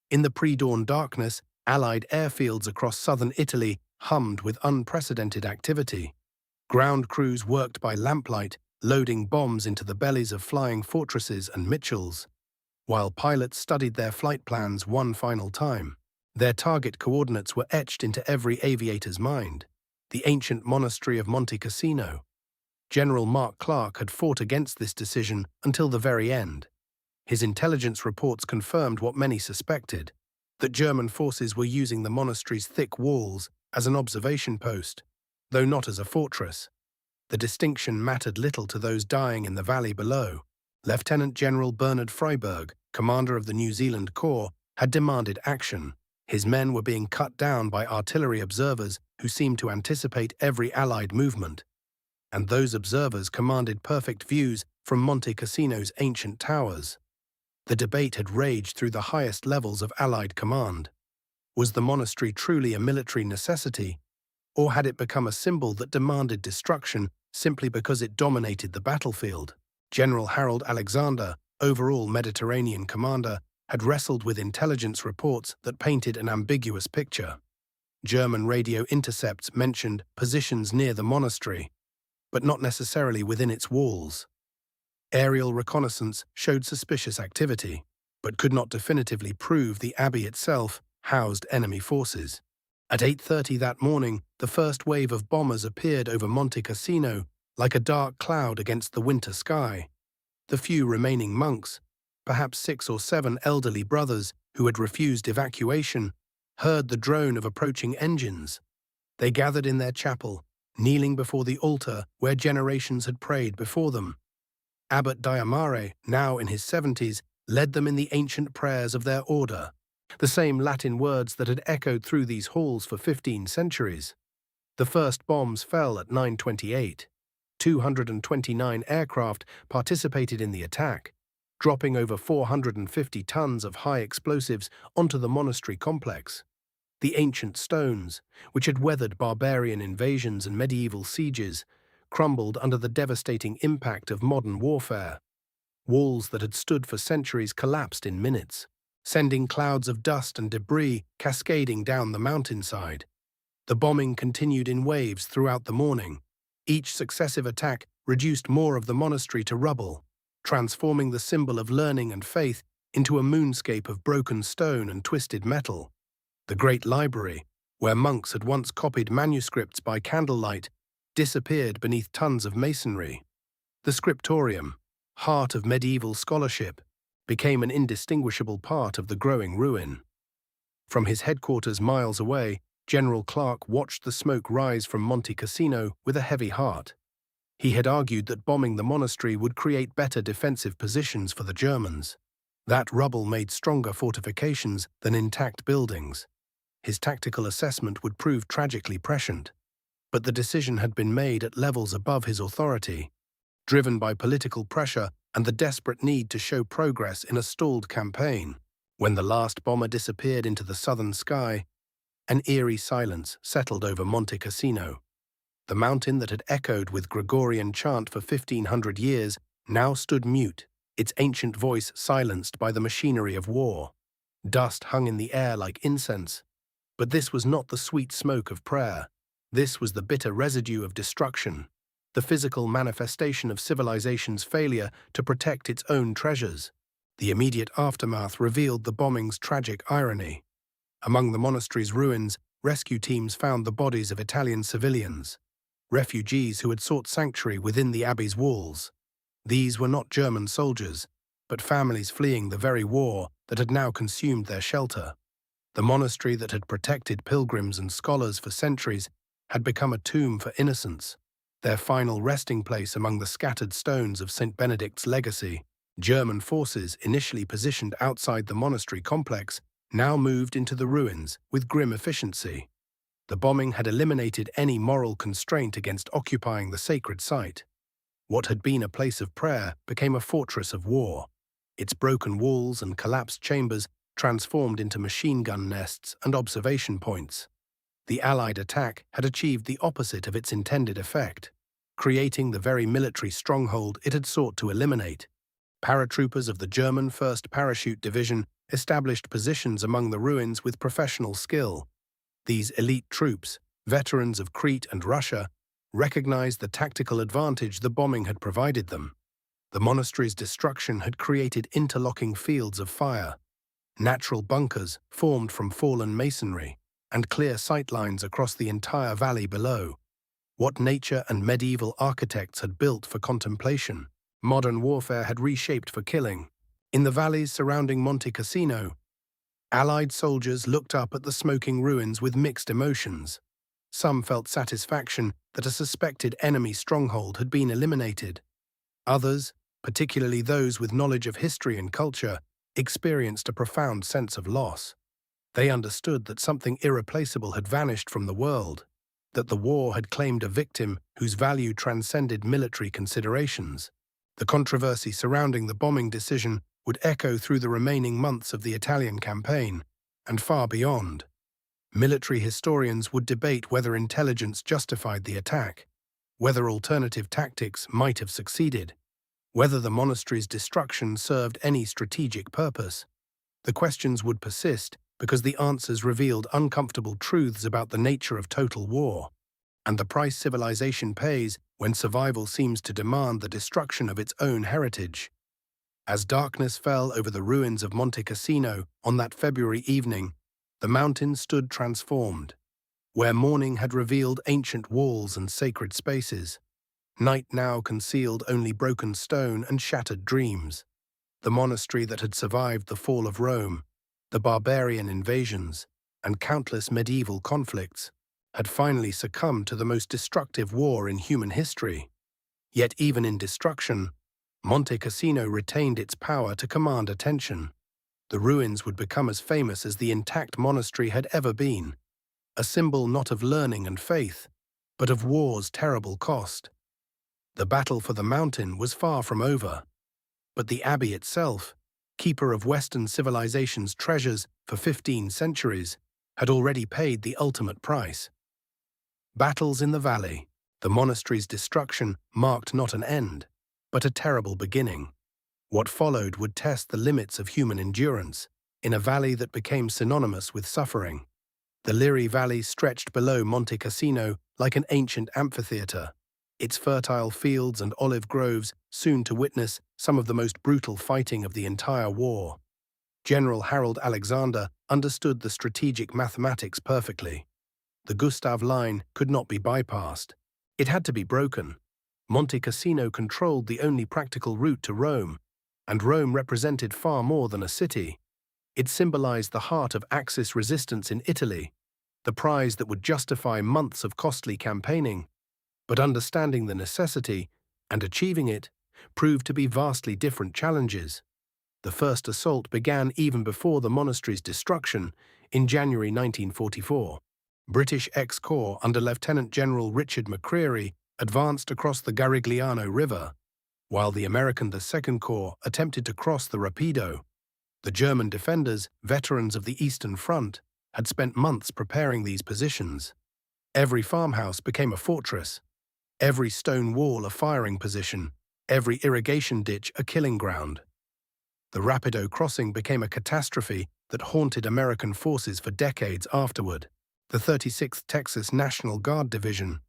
In the pre-dawn darkness, Allied airfields across southern Italy hummed with unprecedented activity. Ground crews worked by lamplight, loading bombs into the bellies of flying fortresses and Mitchells, while pilots studied their flight plans one final time. Their target coordinates were etched into every aviator's mind: the ancient monastery of Monte Cassino. General Mark Clark had fought against this decision until the very end. His intelligence reports confirmed what many suspected, that German forces were using the monastery's thick walls as an observation post, though not as a fortress. The distinction mattered little to those dying in the valley below. Lieutenant General Bernard Freyberg, commander of the New Zealand Corps, had demanded action. His men were being cut down by artillery observers who seemed to anticipate every Allied movement, and those observers commanded perfect views from Monte Cassino's ancient towers. The debate had raged through the highest levels of Allied command. Was the monastery truly a military necessity, or had it become a symbol that demanded destruction simply because it dominated the battlefield? General Harold Alexander, overall Mediterranean commander, had wrestled with intelligence reports that painted an ambiguous picture. German radio intercepts mentioned positions near the monastery, but not necessarily within its walls. Aerial reconnaissance showed suspicious activity, but could not definitively prove the abbey itself housed enemy forces. At 8:30 that morning, the first wave of bombers appeared over Monte Cassino like a dark cloud against the winter sky. The few remaining monks, perhaps 6 or 7 elderly brothers who had refused evacuation, heard the drone of approaching engines. They gathered in their chapel, kneeling before the altar where generations had prayed before them. Abbot Diamare, now in his 70s, led them in the ancient prayers of their order, the same Latin words that had echoed through these halls for 15 centuries. The first bombs fell at 9:28. 229 aircraft participated in the attack, dropping over 450 tons of high explosives onto the monastery complex. The ancient stones, which had weathered barbarian invasions and medieval sieges, crumbled under the devastating impact of modern warfare. Walls that had stood for centuries collapsed in minutes, sending clouds of dust and debris cascading down the mountainside. The bombing continued in waves throughout the morning. Each successive attack reduced more of the monastery to rubble, transforming the symbol of learning and faith into a moonscape of broken stone and twisted metal. The great library, where monks had once copied manuscripts by candlelight, disappeared beneath tons of masonry. The scriptorium, heart of medieval scholarship, became an indistinguishable part of the growing ruin. From his headquarters miles away, General Clark watched the smoke rise from Monte Cassino with a heavy heart. He had argued that bombing the monastery would create better defensive positions for the Germans. That rubble made stronger fortifications than intact buildings. His tactical assessment would prove tragically prescient. But the decision had been made at levels above his authority, driven by political pressure and the desperate need to show progress in a stalled campaign. When the last bomber disappeared into the southern sky, an eerie silence settled over Monte Cassino. The mountain that had echoed with Gregorian chant for 1,500 years now stood mute, its ancient voice silenced by the machinery of war. Dust hung in the air like incense. But this was not the sweet smoke of prayer. This was the bitter residue of destruction, the physical manifestation of civilization's failure to protect its own treasures. The immediate aftermath revealed the bombing's tragic irony. Among the monastery's ruins, rescue teams found the bodies of Italian civilians, refugees who had sought sanctuary within the abbey's walls. These were not German soldiers, but families fleeing the very war that had now consumed their shelter. The monastery that had protected pilgrims and scholars for centuries had become a tomb for innocents, their final resting place among the scattered stones of St. Benedict's legacy. German forces, initially positioned outside the monastery complex, now moved into the ruins with grim efficiency. The bombing had eliminated any moral constraint against occupying the sacred site. What had been a place of prayer became a fortress of war. Its broken walls and collapsed chambers transformed into machine gun nests and observation points. The Allied attack had achieved the opposite of its intended effect, creating the very military stronghold it had sought to eliminate. Paratroopers of the German 1st Parachute Division established positions among the ruins with professional skill. These elite troops, veterans of Crete and Russia, recognized the tactical advantage the bombing had provided them. The monastery's destruction had created interlocking fields of fire, natural bunkers formed from fallen masonry, and clear sightlines across the entire valley below. What nature and medieval architects had built for contemplation, modern warfare had reshaped for killing. In the valleys surrounding Monte Cassino, Allied soldiers looked up at the smoking ruins with mixed emotions. Some felt satisfaction that a suspected enemy stronghold had been eliminated. Others, particularly those with knowledge of history and culture, experienced a profound sense of loss. They understood that something irreplaceable had vanished from the world, that the war had claimed a victim whose value transcended military considerations. The controversy surrounding the bombing decision would echo through the remaining months of the Italian campaign, and far beyond. Military historians would debate whether intelligence justified the attack, whether alternative tactics might have succeeded, whether the monastery's destruction served any strategic purpose. The questions would persist because the answers revealed uncomfortable truths about the nature of total war, and the price civilization pays when survival seems to demand the destruction of its own heritage. As darkness fell over the ruins of Monte Cassino on that February evening, the mountain stood transformed. Where morning had revealed ancient walls and sacred spaces, night now concealed only broken stone and shattered dreams. The monastery that had survived the fall of Rome, the barbarian invasions, and countless medieval conflicts, had finally succumbed to the most destructive war in human history. Yet even in destruction, Monte Cassino retained its power to command attention. The ruins would become as famous as the intact monastery had ever been, a symbol not of learning and faith, but of war's terrible cost. The battle for the mountain was far from over. But the abbey itself, keeper of Western civilization's treasures for 15 centuries, had already paid the ultimate price. Battles in the valley. The monastery's destruction marked not an end, but a terrible beginning. What followed would test the limits of human endurance in a valley that became synonymous with suffering. The Liri Valley stretched below Monte Cassino like an ancient amphitheater, its fertile fields and olive groves soon to witness some of the most brutal fighting of the entire war. General Harold Alexander understood the strategic mathematics perfectly. The Gustav Line could not be bypassed. It had to be broken. Monte Cassino controlled the only practical route to Rome, and Rome represented far more than a city. It symbolized the heart of Axis resistance in Italy, the prize that would justify months of costly campaigning. But understanding the necessity and achieving it proved to be vastly different challenges. The first assault began even before the monastery's destruction in January 1944. British X-Corps under Lieutenant General Richard McCreery advanced across the Garigliano River, while the American II Corps attempted to cross the Rapido. The German defenders, veterans of the Eastern Front, had spent months preparing these positions. Every farmhouse became a fortress, every stone wall a firing position, every irrigation ditch a killing ground. The Rapido crossing became a catastrophe that haunted American forces for decades afterward. The 36th Texas National Guard Division,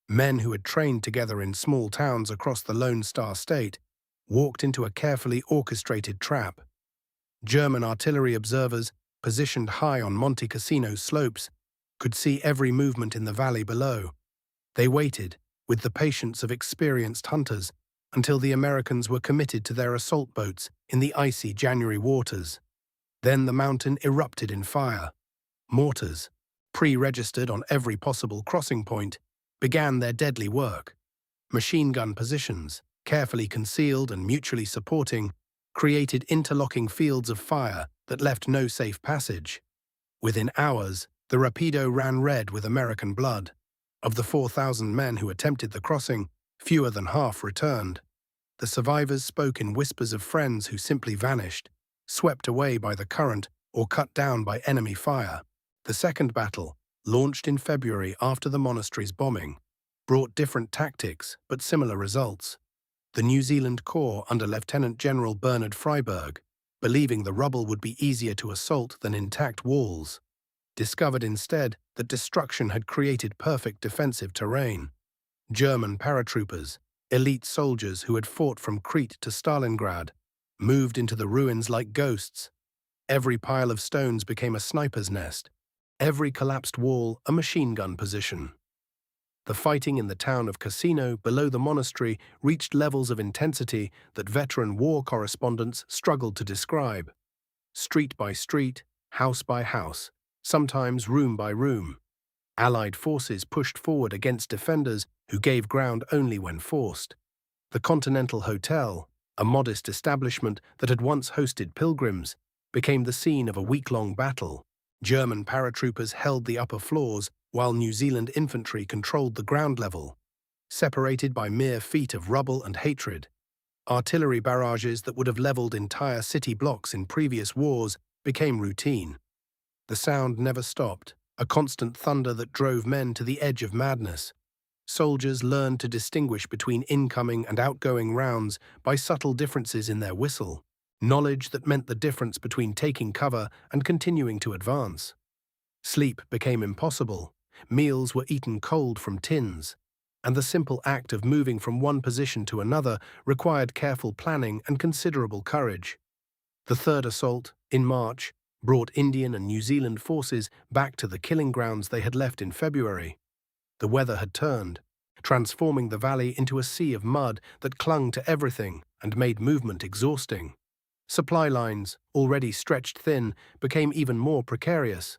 men who had trained together in small towns across the Lone Star State, walked into a carefully orchestrated trap. German artillery observers, positioned high on Monte Cassino's slopes, could see every movement in the valley below. They waited, with the patience of experienced hunters, until the Americans were committed to their assault boats in the icy January waters. Then the mountain erupted in fire. Mortars, pre-registered on every possible crossing point, began their deadly work. Machine gun positions, carefully concealed and mutually supporting, created interlocking fields of fire that left no safe passage. Within hours, the Rapido ran red with American blood. Of the 4,000 men who attempted the crossing, fewer than half returned. The survivors spoke in whispers of friends who simply vanished, swept away by the current or cut down by enemy fire. The second battle, launched in February after the monastery's bombing, brought different tactics but similar results. The New Zealand Corps under Lieutenant General Bernard Freyberg, believing the rubble would be easier to assault than intact walls, discovered instead that destruction had created perfect defensive terrain. German paratroopers, elite soldiers who had fought from Crete to Stalingrad, moved into the ruins like ghosts. Every pile of stones became a sniper's nest, every collapsed wall a machine gun position. The fighting in the town of Cassino below the monastery reached levels of intensity that veteran war correspondents struggled to describe. Street by street, house by house, sometimes room by room, Allied forces pushed forward against defenders who gave ground only when forced. The Continental Hotel, a modest establishment that had once hosted pilgrims, became the scene of a week-long battle. German paratroopers held the upper floors while New Zealand infantry controlled the ground level. Separated by mere feet of rubble and hatred, artillery barrages that would have leveled entire city blocks in previous wars became routine. The sound never stopped, a constant thunder that drove men to the edge of madness. Soldiers learned to distinguish between incoming and outgoing rounds by subtle differences in their whistle, knowledge that meant the difference between taking cover and continuing to advance. Sleep became impossible, meals were eaten cold from tins, and the simple act of moving from one position to another required careful planning and considerable courage. The third assault, in March, brought Indian and New Zealand forces back to the killing grounds they had left in February. The weather had turned, transforming the valley into a sea of mud that clung to everything and made movement exhausting. Supply lines, already stretched thin, became even more precarious.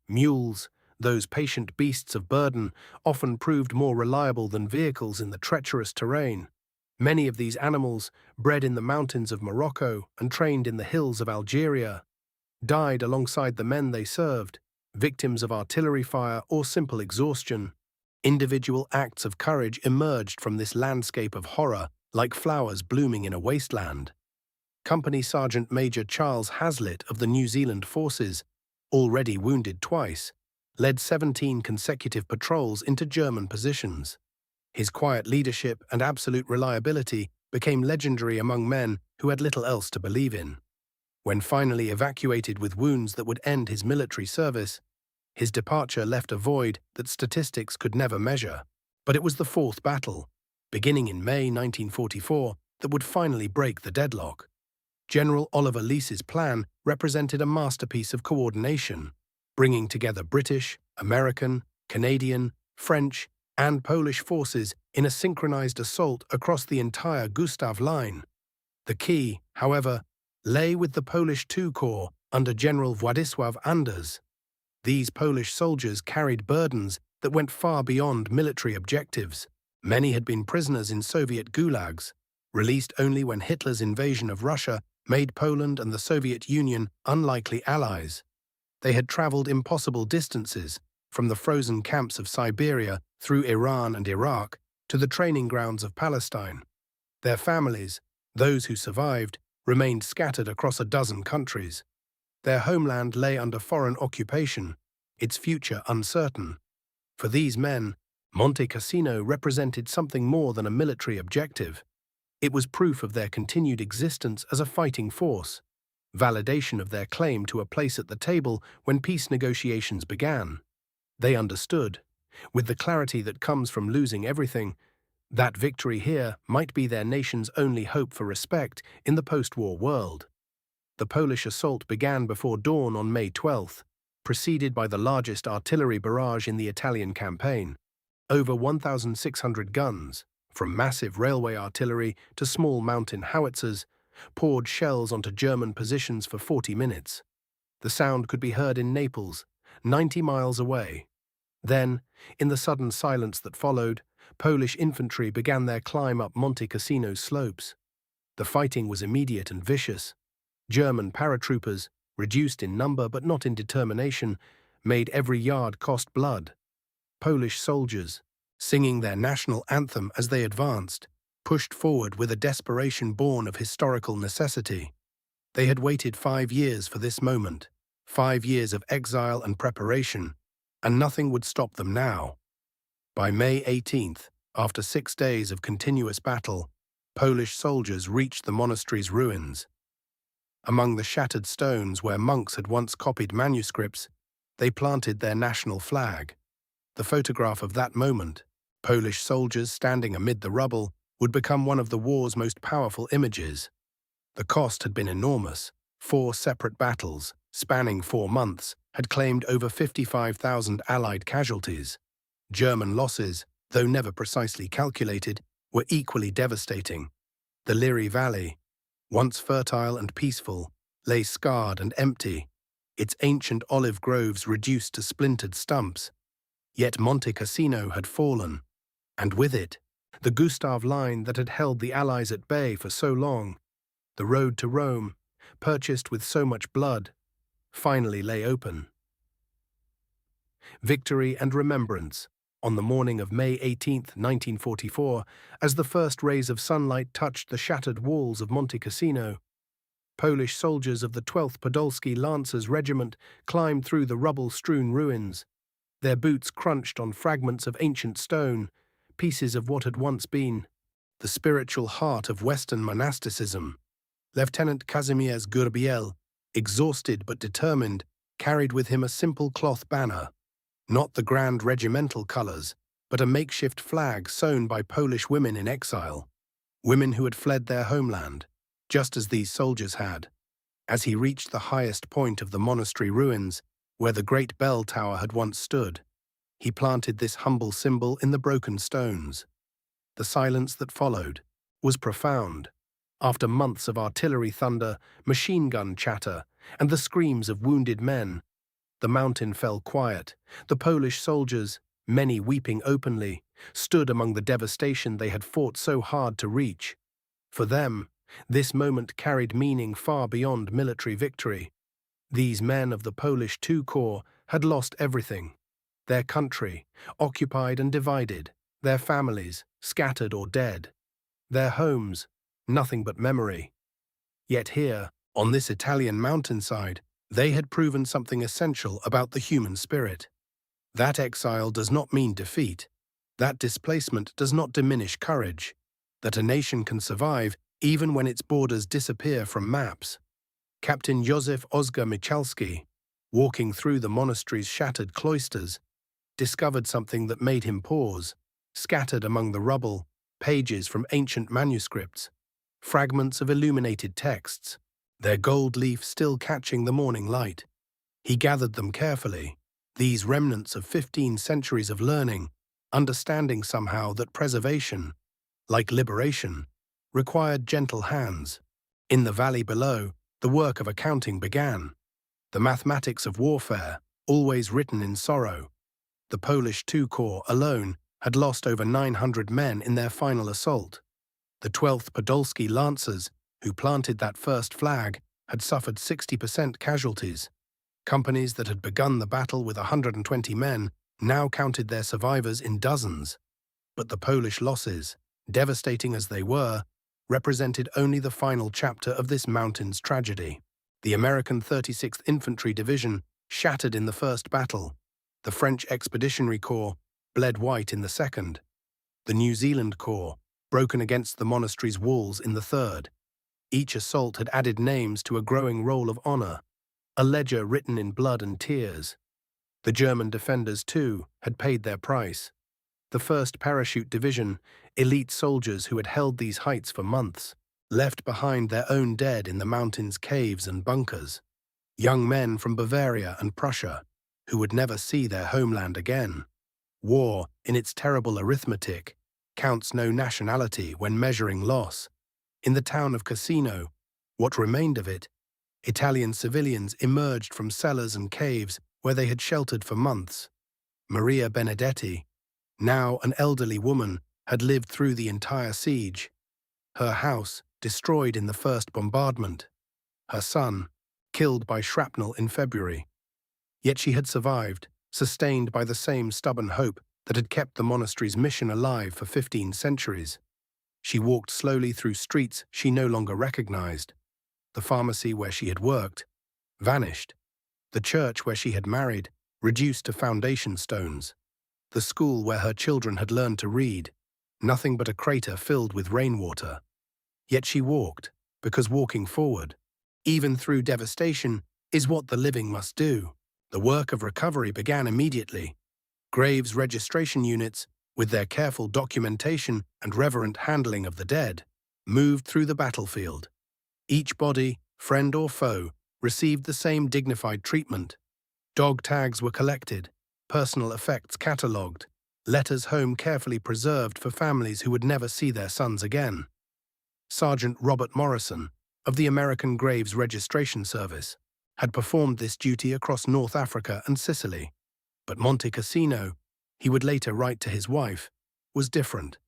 Mules, those patient beasts of burden, often proved more reliable than vehicles in the treacherous terrain. Many of these animals, bred in the mountains of Morocco and trained in the hills of Algeria, died alongside the men they served, victims of artillery fire or simple exhaustion. Individual acts of courage emerged from this landscape of horror like flowers blooming in a wasteland. Company Sergeant Major Charles Hazlitt of the New Zealand Forces, already wounded twice, led 17 consecutive patrols into German positions. His quiet leadership and absolute reliability became legendary among men who had little else to believe in. When finally evacuated with wounds that would end his military service, his departure left a void that statistics could never measure. But it was the fourth battle, beginning in May 1944, that would finally break the deadlock. General Oliver Lee's plan represented a masterpiece of coordination, bringing together British, American, Canadian, French, and Polish forces in a synchronized assault across the entire Gustav Line. The key, however, lay with the Polish II Corps under General Władysław Anders. These Polish soldiers carried burdens that went far beyond military objectives. Many had been prisoners in Soviet gulags, released only when Hitler's invasion of Russia made Poland and the Soviet Union unlikely allies. They had traveled impossible distances, from the frozen camps of Siberia through Iran and Iraq to the training grounds of Palestine. Their families, those who survived, remained scattered across a dozen countries. Their homeland lay under foreign occupation, its future uncertain. For these men, Monte Cassino represented something more than a military objective. It was proof of their continued existence as a fighting force, validation of their claim to a place at the table when peace negotiations began. They understood, with the clarity that comes from losing everything, that victory here might be their nation's only hope for respect in the post-war world. The Polish assault began before dawn on May 12th, preceded by the largest artillery barrage in the Italian campaign. Over 1,600 guns, from massive railway artillery to small mountain howitzers, poured shells onto German positions for 40 minutes. The sound could be heard in Naples, 90 miles away. Then, in the sudden silence that followed, Polish infantry began their climb up Monte Cassino's slopes. The fighting was immediate and vicious. German paratroopers, reduced in number but not in determination, made every yard cost blood. Polish soldiers, singing their national anthem as they advanced, pushed forward with a desperation born of historical necessity. They had waited 5 years for this moment, 5 years of exile and preparation, and nothing would stop them now. By May 18th, after 6 days of continuous battle, Polish soldiers reached the monastery's ruins. Among the shattered stones where monks had once copied manuscripts, they planted their national flag. The photograph of that moment, Polish soldiers standing amid the rubble, would become one of the war's most powerful images. The cost had been enormous. 4 separate battles, spanning 4 months, had claimed over 55,000 Allied casualties. German losses, though never precisely calculated, were equally devastating. The Liri Valley, once fertile and peaceful, lay scarred and empty, its ancient olive groves reduced to splintered stumps. Yet Monte Cassino had fallen, and with it, the Gustav Line that had held the Allies at bay for so long. The road to Rome, purchased with so much blood, finally lay open. Victory and remembrance, on the morning of May 18, 1944, as the first rays of sunlight touched the shattered walls of Monte Cassino, Polish soldiers of the 12th Podolski Lancers Regiment climbed through the rubble-strewn ruins. Their boots crunched on fragments of ancient stone, pieces of what had once been the spiritual heart of Western monasticism. Lieutenant Kazimierz Gurbiel, exhausted but determined, carried with him a simple cloth banner, not the grand regimental colors, but a makeshift flag sewn by Polish women in exile, women who had fled their homeland, just as these soldiers had. As he reached the highest point of the monastery ruins, where the great bell tower had once stood, he planted this humble symbol in the broken stones. The silence that followed was profound. After months of artillery thunder, machine gun chatter, and the screams of wounded men, the mountain fell quiet. The Polish soldiers, many weeping openly, stood among the devastation they had fought so hard to reach. For them, this moment carried meaning far beyond military victory. These men of the Polish II Corps had lost everything. Their country, occupied and divided, their families, scattered or dead, their homes, nothing but memory. Yet here, on this Italian mountainside, they had proven something essential about the human spirit. That exile does not mean defeat. That displacement does not diminish courage. That a nation can survive even when its borders disappear from maps. Captain Józef Oscar Michalski, walking through the monastery's shattered cloisters, discovered something that made him pause. Scattered among the rubble, pages from ancient manuscripts, fragments of illuminated texts, their gold leaf still catching the morning light. He gathered them carefully, these remnants of 15 centuries of learning, understanding somehow that preservation, like liberation, required gentle hands. In the valley below, the work of accounting began. The mathematics of warfare, always written in sorrow. The Polish II Corps alone had lost over 900 men in their final assault. The 12th Podolski Lancers, who planted that first flag, had suffered 60% casualties. Companies that had begun the battle with 120 men now counted their survivors in dozens. But the Polish losses, devastating as they were, represented only the final chapter of this mountains tragedy. The American 36th Infantry Division shattered in the first battle. The French Expeditionary Corps bled white in the second. The New Zealand Corps broken against the monastery's walls in the third. Each assault had added names to a growing roll of honor, a ledger written in blood and tears. The German defenders, too, had paid their price. The 1st Parachute Division, elite soldiers who had held these heights for months, left behind their own dead in the mountains' caves and bunkers. Young men from Bavaria and Prussia, who would never see their homeland again. War, in its terrible arithmetic, counts no nationality when measuring loss. In the town of Cassino, what remained of it, Italian civilians emerged from cellars and caves where they had sheltered for months. Maria Benedetti, now an elderly woman, had lived through the entire siege. Her house destroyed in the first bombardment. Her son killed by shrapnel in February. Yet she had survived, sustained by the same stubborn hope that had kept the monastery's mission alive for 15 centuries. She walked slowly through streets she no longer recognized. The pharmacy where she had worked vanished. The church where she had married reduced to foundation stones. The school where her children had learned to read, nothing but a crater filled with rainwater. Yet she walked, because walking forward, even through devastation, is what the living must do. The work of recovery began immediately. Graves registration units, with their careful documentation and reverent handling of the dead, moved through the battlefield. Each body, friend or foe, received the same dignified treatment. Dog tags were collected, personal effects catalogued, letters home carefully preserved for families who would never see their sons again. Sergeant Robert Morrison, of the American Graves Registration Service, had performed this duty across North Africa and Sicily. But Monte Cassino, he would later write to his wife, was different.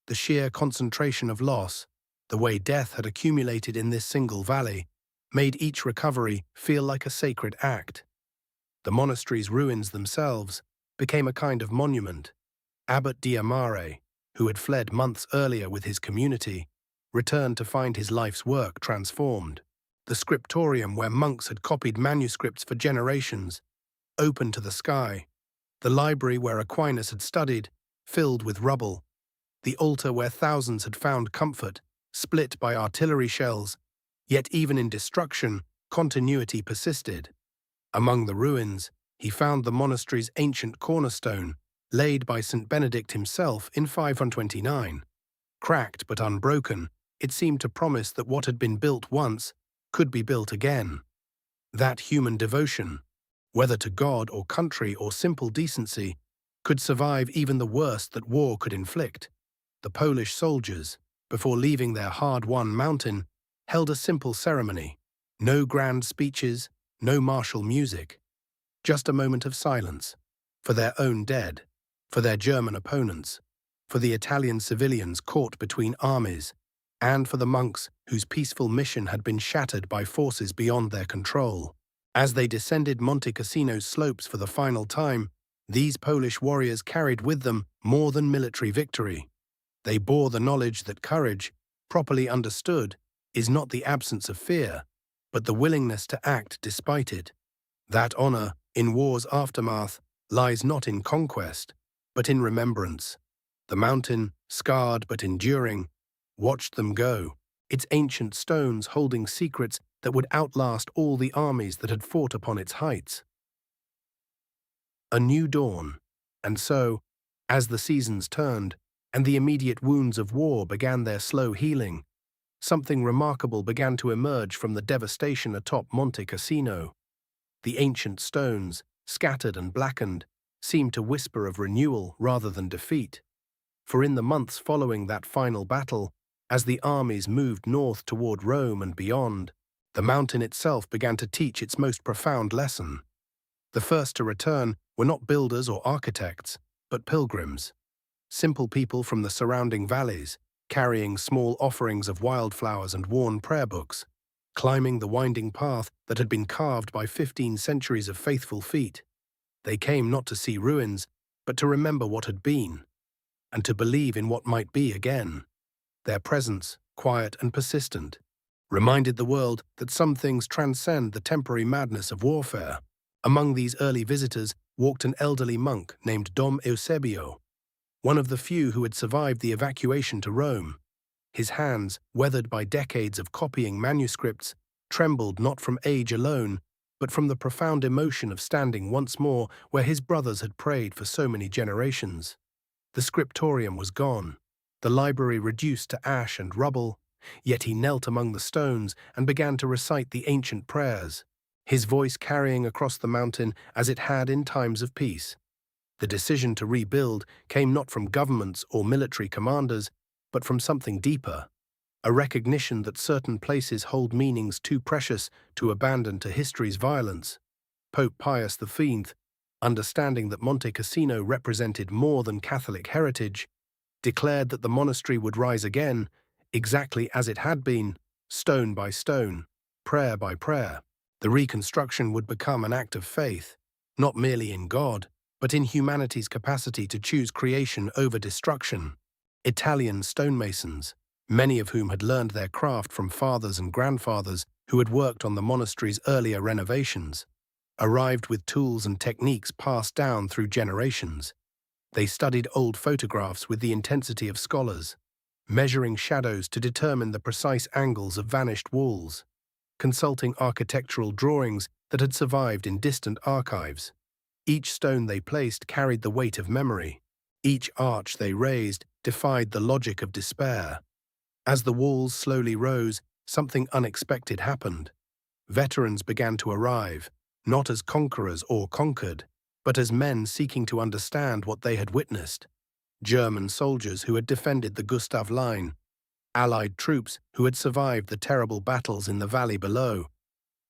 The sheer concentration of loss, the way death had accumulated in this single valley, made each recovery feel like a sacred act. The monastery's ruins themselves became a kind of monument. Abbot Diamare, who had fled months earlier with his community, returned to find his life's work transformed. The scriptorium where monks had copied manuscripts for generations, open to the sky. The library where Aquinas had studied, filled with rubble. The altar where thousands had found comfort, split by artillery shells. Yet even in destruction, continuity persisted. Among the ruins, he found the monastery's ancient cornerstone, laid by St. Benedict himself in 529. Cracked but unbroken, it seemed to promise that what had been built once could be built again. That human devotion, whether to God or country or simple decency, could survive even the worst that war could inflict. The Polish soldiers, before leaving their hard-won mountain, held a simple ceremony. No grand speeches, no martial music. Just a moment of silence, for their own dead, for their German opponents, for the Italian civilians caught between armies, and for the monks whose peaceful mission had been shattered by forces beyond their control. As they descended Monte Cassino's slopes for the final time, these Polish warriors carried with them more than military victory. They bore the knowledge that courage, properly understood, is not the absence of fear, but the willingness to act despite it. That honor, in war's aftermath, lies not in conquest, but in remembrance. The mountain, scarred but enduring, watched them go, its ancient stones holding secrets that would outlast all the armies that had fought upon its heights. A new dawn, and so, as the seasons turned, and the immediate wounds of war began their slow healing, something remarkable began to emerge from the devastation atop Monte Cassino. The ancient stones, scattered and blackened, seemed to whisper of renewal rather than defeat. For in the months following that final battle, as the armies moved north toward Rome and beyond, the mountain itself began to teach its most profound lesson. The first to return were not builders or architects, but pilgrims, simple people from the surrounding valleys, carrying small offerings of wildflowers and worn prayer books, climbing the winding path that had been carved by 15 centuries of faithful feet. They came not to see ruins, but to remember what had been, and to believe in what might be again. Their presence, quiet and persistent, reminded the world that some things transcend the temporary madness of warfare. Among these early visitors walked an elderly monk named Dom Eusebio, one of the few who had survived the evacuation to Rome. His hands, weathered by decades of copying manuscripts, trembled not from age alone, but from the profound emotion of standing once more where his brothers had prayed for so many generations. The scriptorium was gone, the library reduced to ash and rubble, yet he knelt among the stones and began to recite the ancient prayers, his voice carrying across the mountain as it had in times of peace. The decision to rebuild came not from governments or military commanders, but from something deeper, a recognition that certain places hold meanings too precious to abandon to history's violence. Pope Pius V, understanding that Monte Cassino represented more than Catholic heritage, declared that the monastery would rise again, exactly as it had been, stone by stone, prayer by prayer. The reconstruction would become an act of faith, not merely in God, but in humanity's capacity to choose creation over destruction. Italian stonemasons, many of whom had learned their craft from fathers and grandfathers who had worked on the monastery's earlier renovations, arrived with tools and techniques passed down through generations. They studied old photographs with the intensity of scholars, measuring shadows to determine the precise angles of vanished walls, consulting architectural drawings that had survived in distant archives. Each stone they placed carried the weight of memory. Each arch they raised defied the logic of despair. As the walls slowly rose, something unexpected happened. Veterans began to arrive, not as conquerors or conquered, but as men seeking to understand what they had witnessed. German soldiers who had defended the Gustav Line, Allied troops who had survived the terrible battles in the valley below,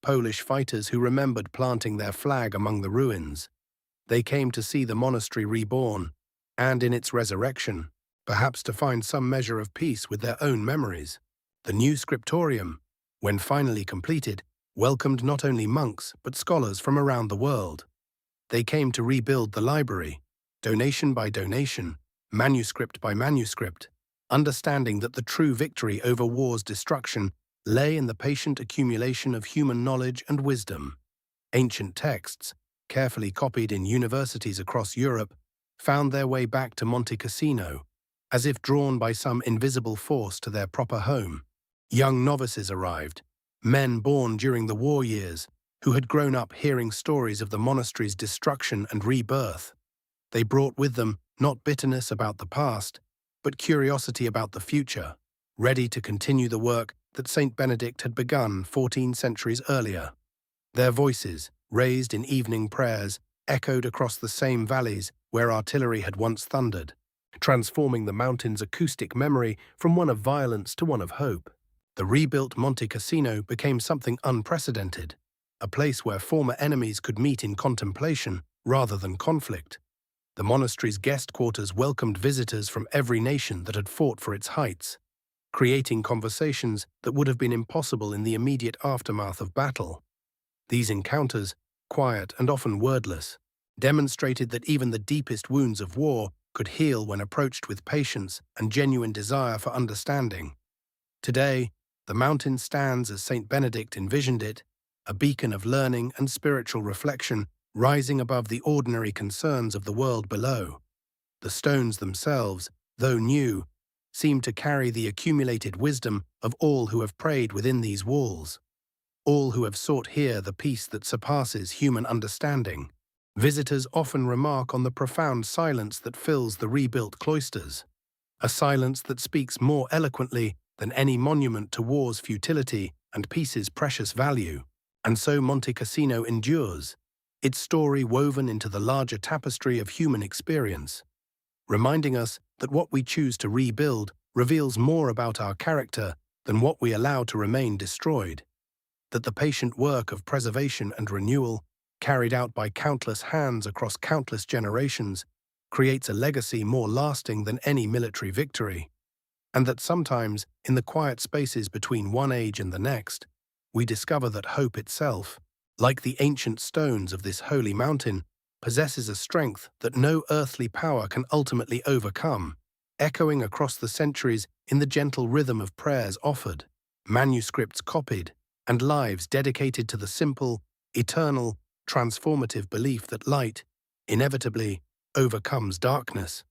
Polish fighters who remembered planting their flag among the ruins. They came to see the monastery reborn, and in its resurrection, perhaps to find some measure of peace with their own memories. The new scriptorium, when finally completed, welcomed not only monks but scholars from around the world. They came to rebuild the library, donation by donation, manuscript by manuscript, understanding that the true victory over war's destruction lay in the patient accumulation of human knowledge and wisdom. Ancient texts, carefully copied in universities across Europe, found their way back to Monte Cassino, as if drawn by some invisible force to their proper home. Young novices arrived, men born during the war years, who had grown up hearing stories of the monastery's destruction and rebirth. They brought with them not bitterness about the past, but curiosity about the future, ready to continue the work that Saint Benedict had begun 14 centuries earlier. Their voices, raised in evening prayers, echoed across the same valleys where artillery had once thundered, transforming the mountain's acoustic memory from one of violence to one of hope. The rebuilt Monte Cassino became something unprecedented, a place where former enemies could meet in contemplation rather than conflict. The monastery's guest quarters welcomed visitors from every nation that had fought for its heights, creating conversations that would have been impossible in the immediate aftermath of battle. These encounters, quiet and often wordless, demonstrated that even the deepest wounds of war could heal when approached with patience and genuine desire for understanding. Today, The mountain stands as Saint Benedict envisioned it, a beacon of learning and spiritual reflection rising above the ordinary concerns of the world below. The stones themselves, though new, seem to carry the accumulated wisdom of all who have prayed within these walls, all who have sought here the peace that surpasses human understanding. Visitors often remark on the profound silence that fills the rebuilt cloisters, a silence that speaks more eloquently than any monument to war's futility and peace's precious value. And so Monte Cassino endures, its story woven into the larger tapestry of human experience, reminding us that what we choose to rebuild reveals more about our character than what we allow to remain destroyed, that the patient work of preservation and renewal, carried out by countless hands across countless generations, creates a legacy more lasting than any military victory, and that sometimes, in the quiet spaces between one age and the next, we discover that hope itself, like the ancient stones of this holy mountain, possesses a strength that no earthly power can ultimately overcome, echoing across the centuries in the gentle rhythm of prayers offered, manuscripts copied, and lives dedicated to the simple, eternal, transformative belief that light, inevitably, overcomes darkness.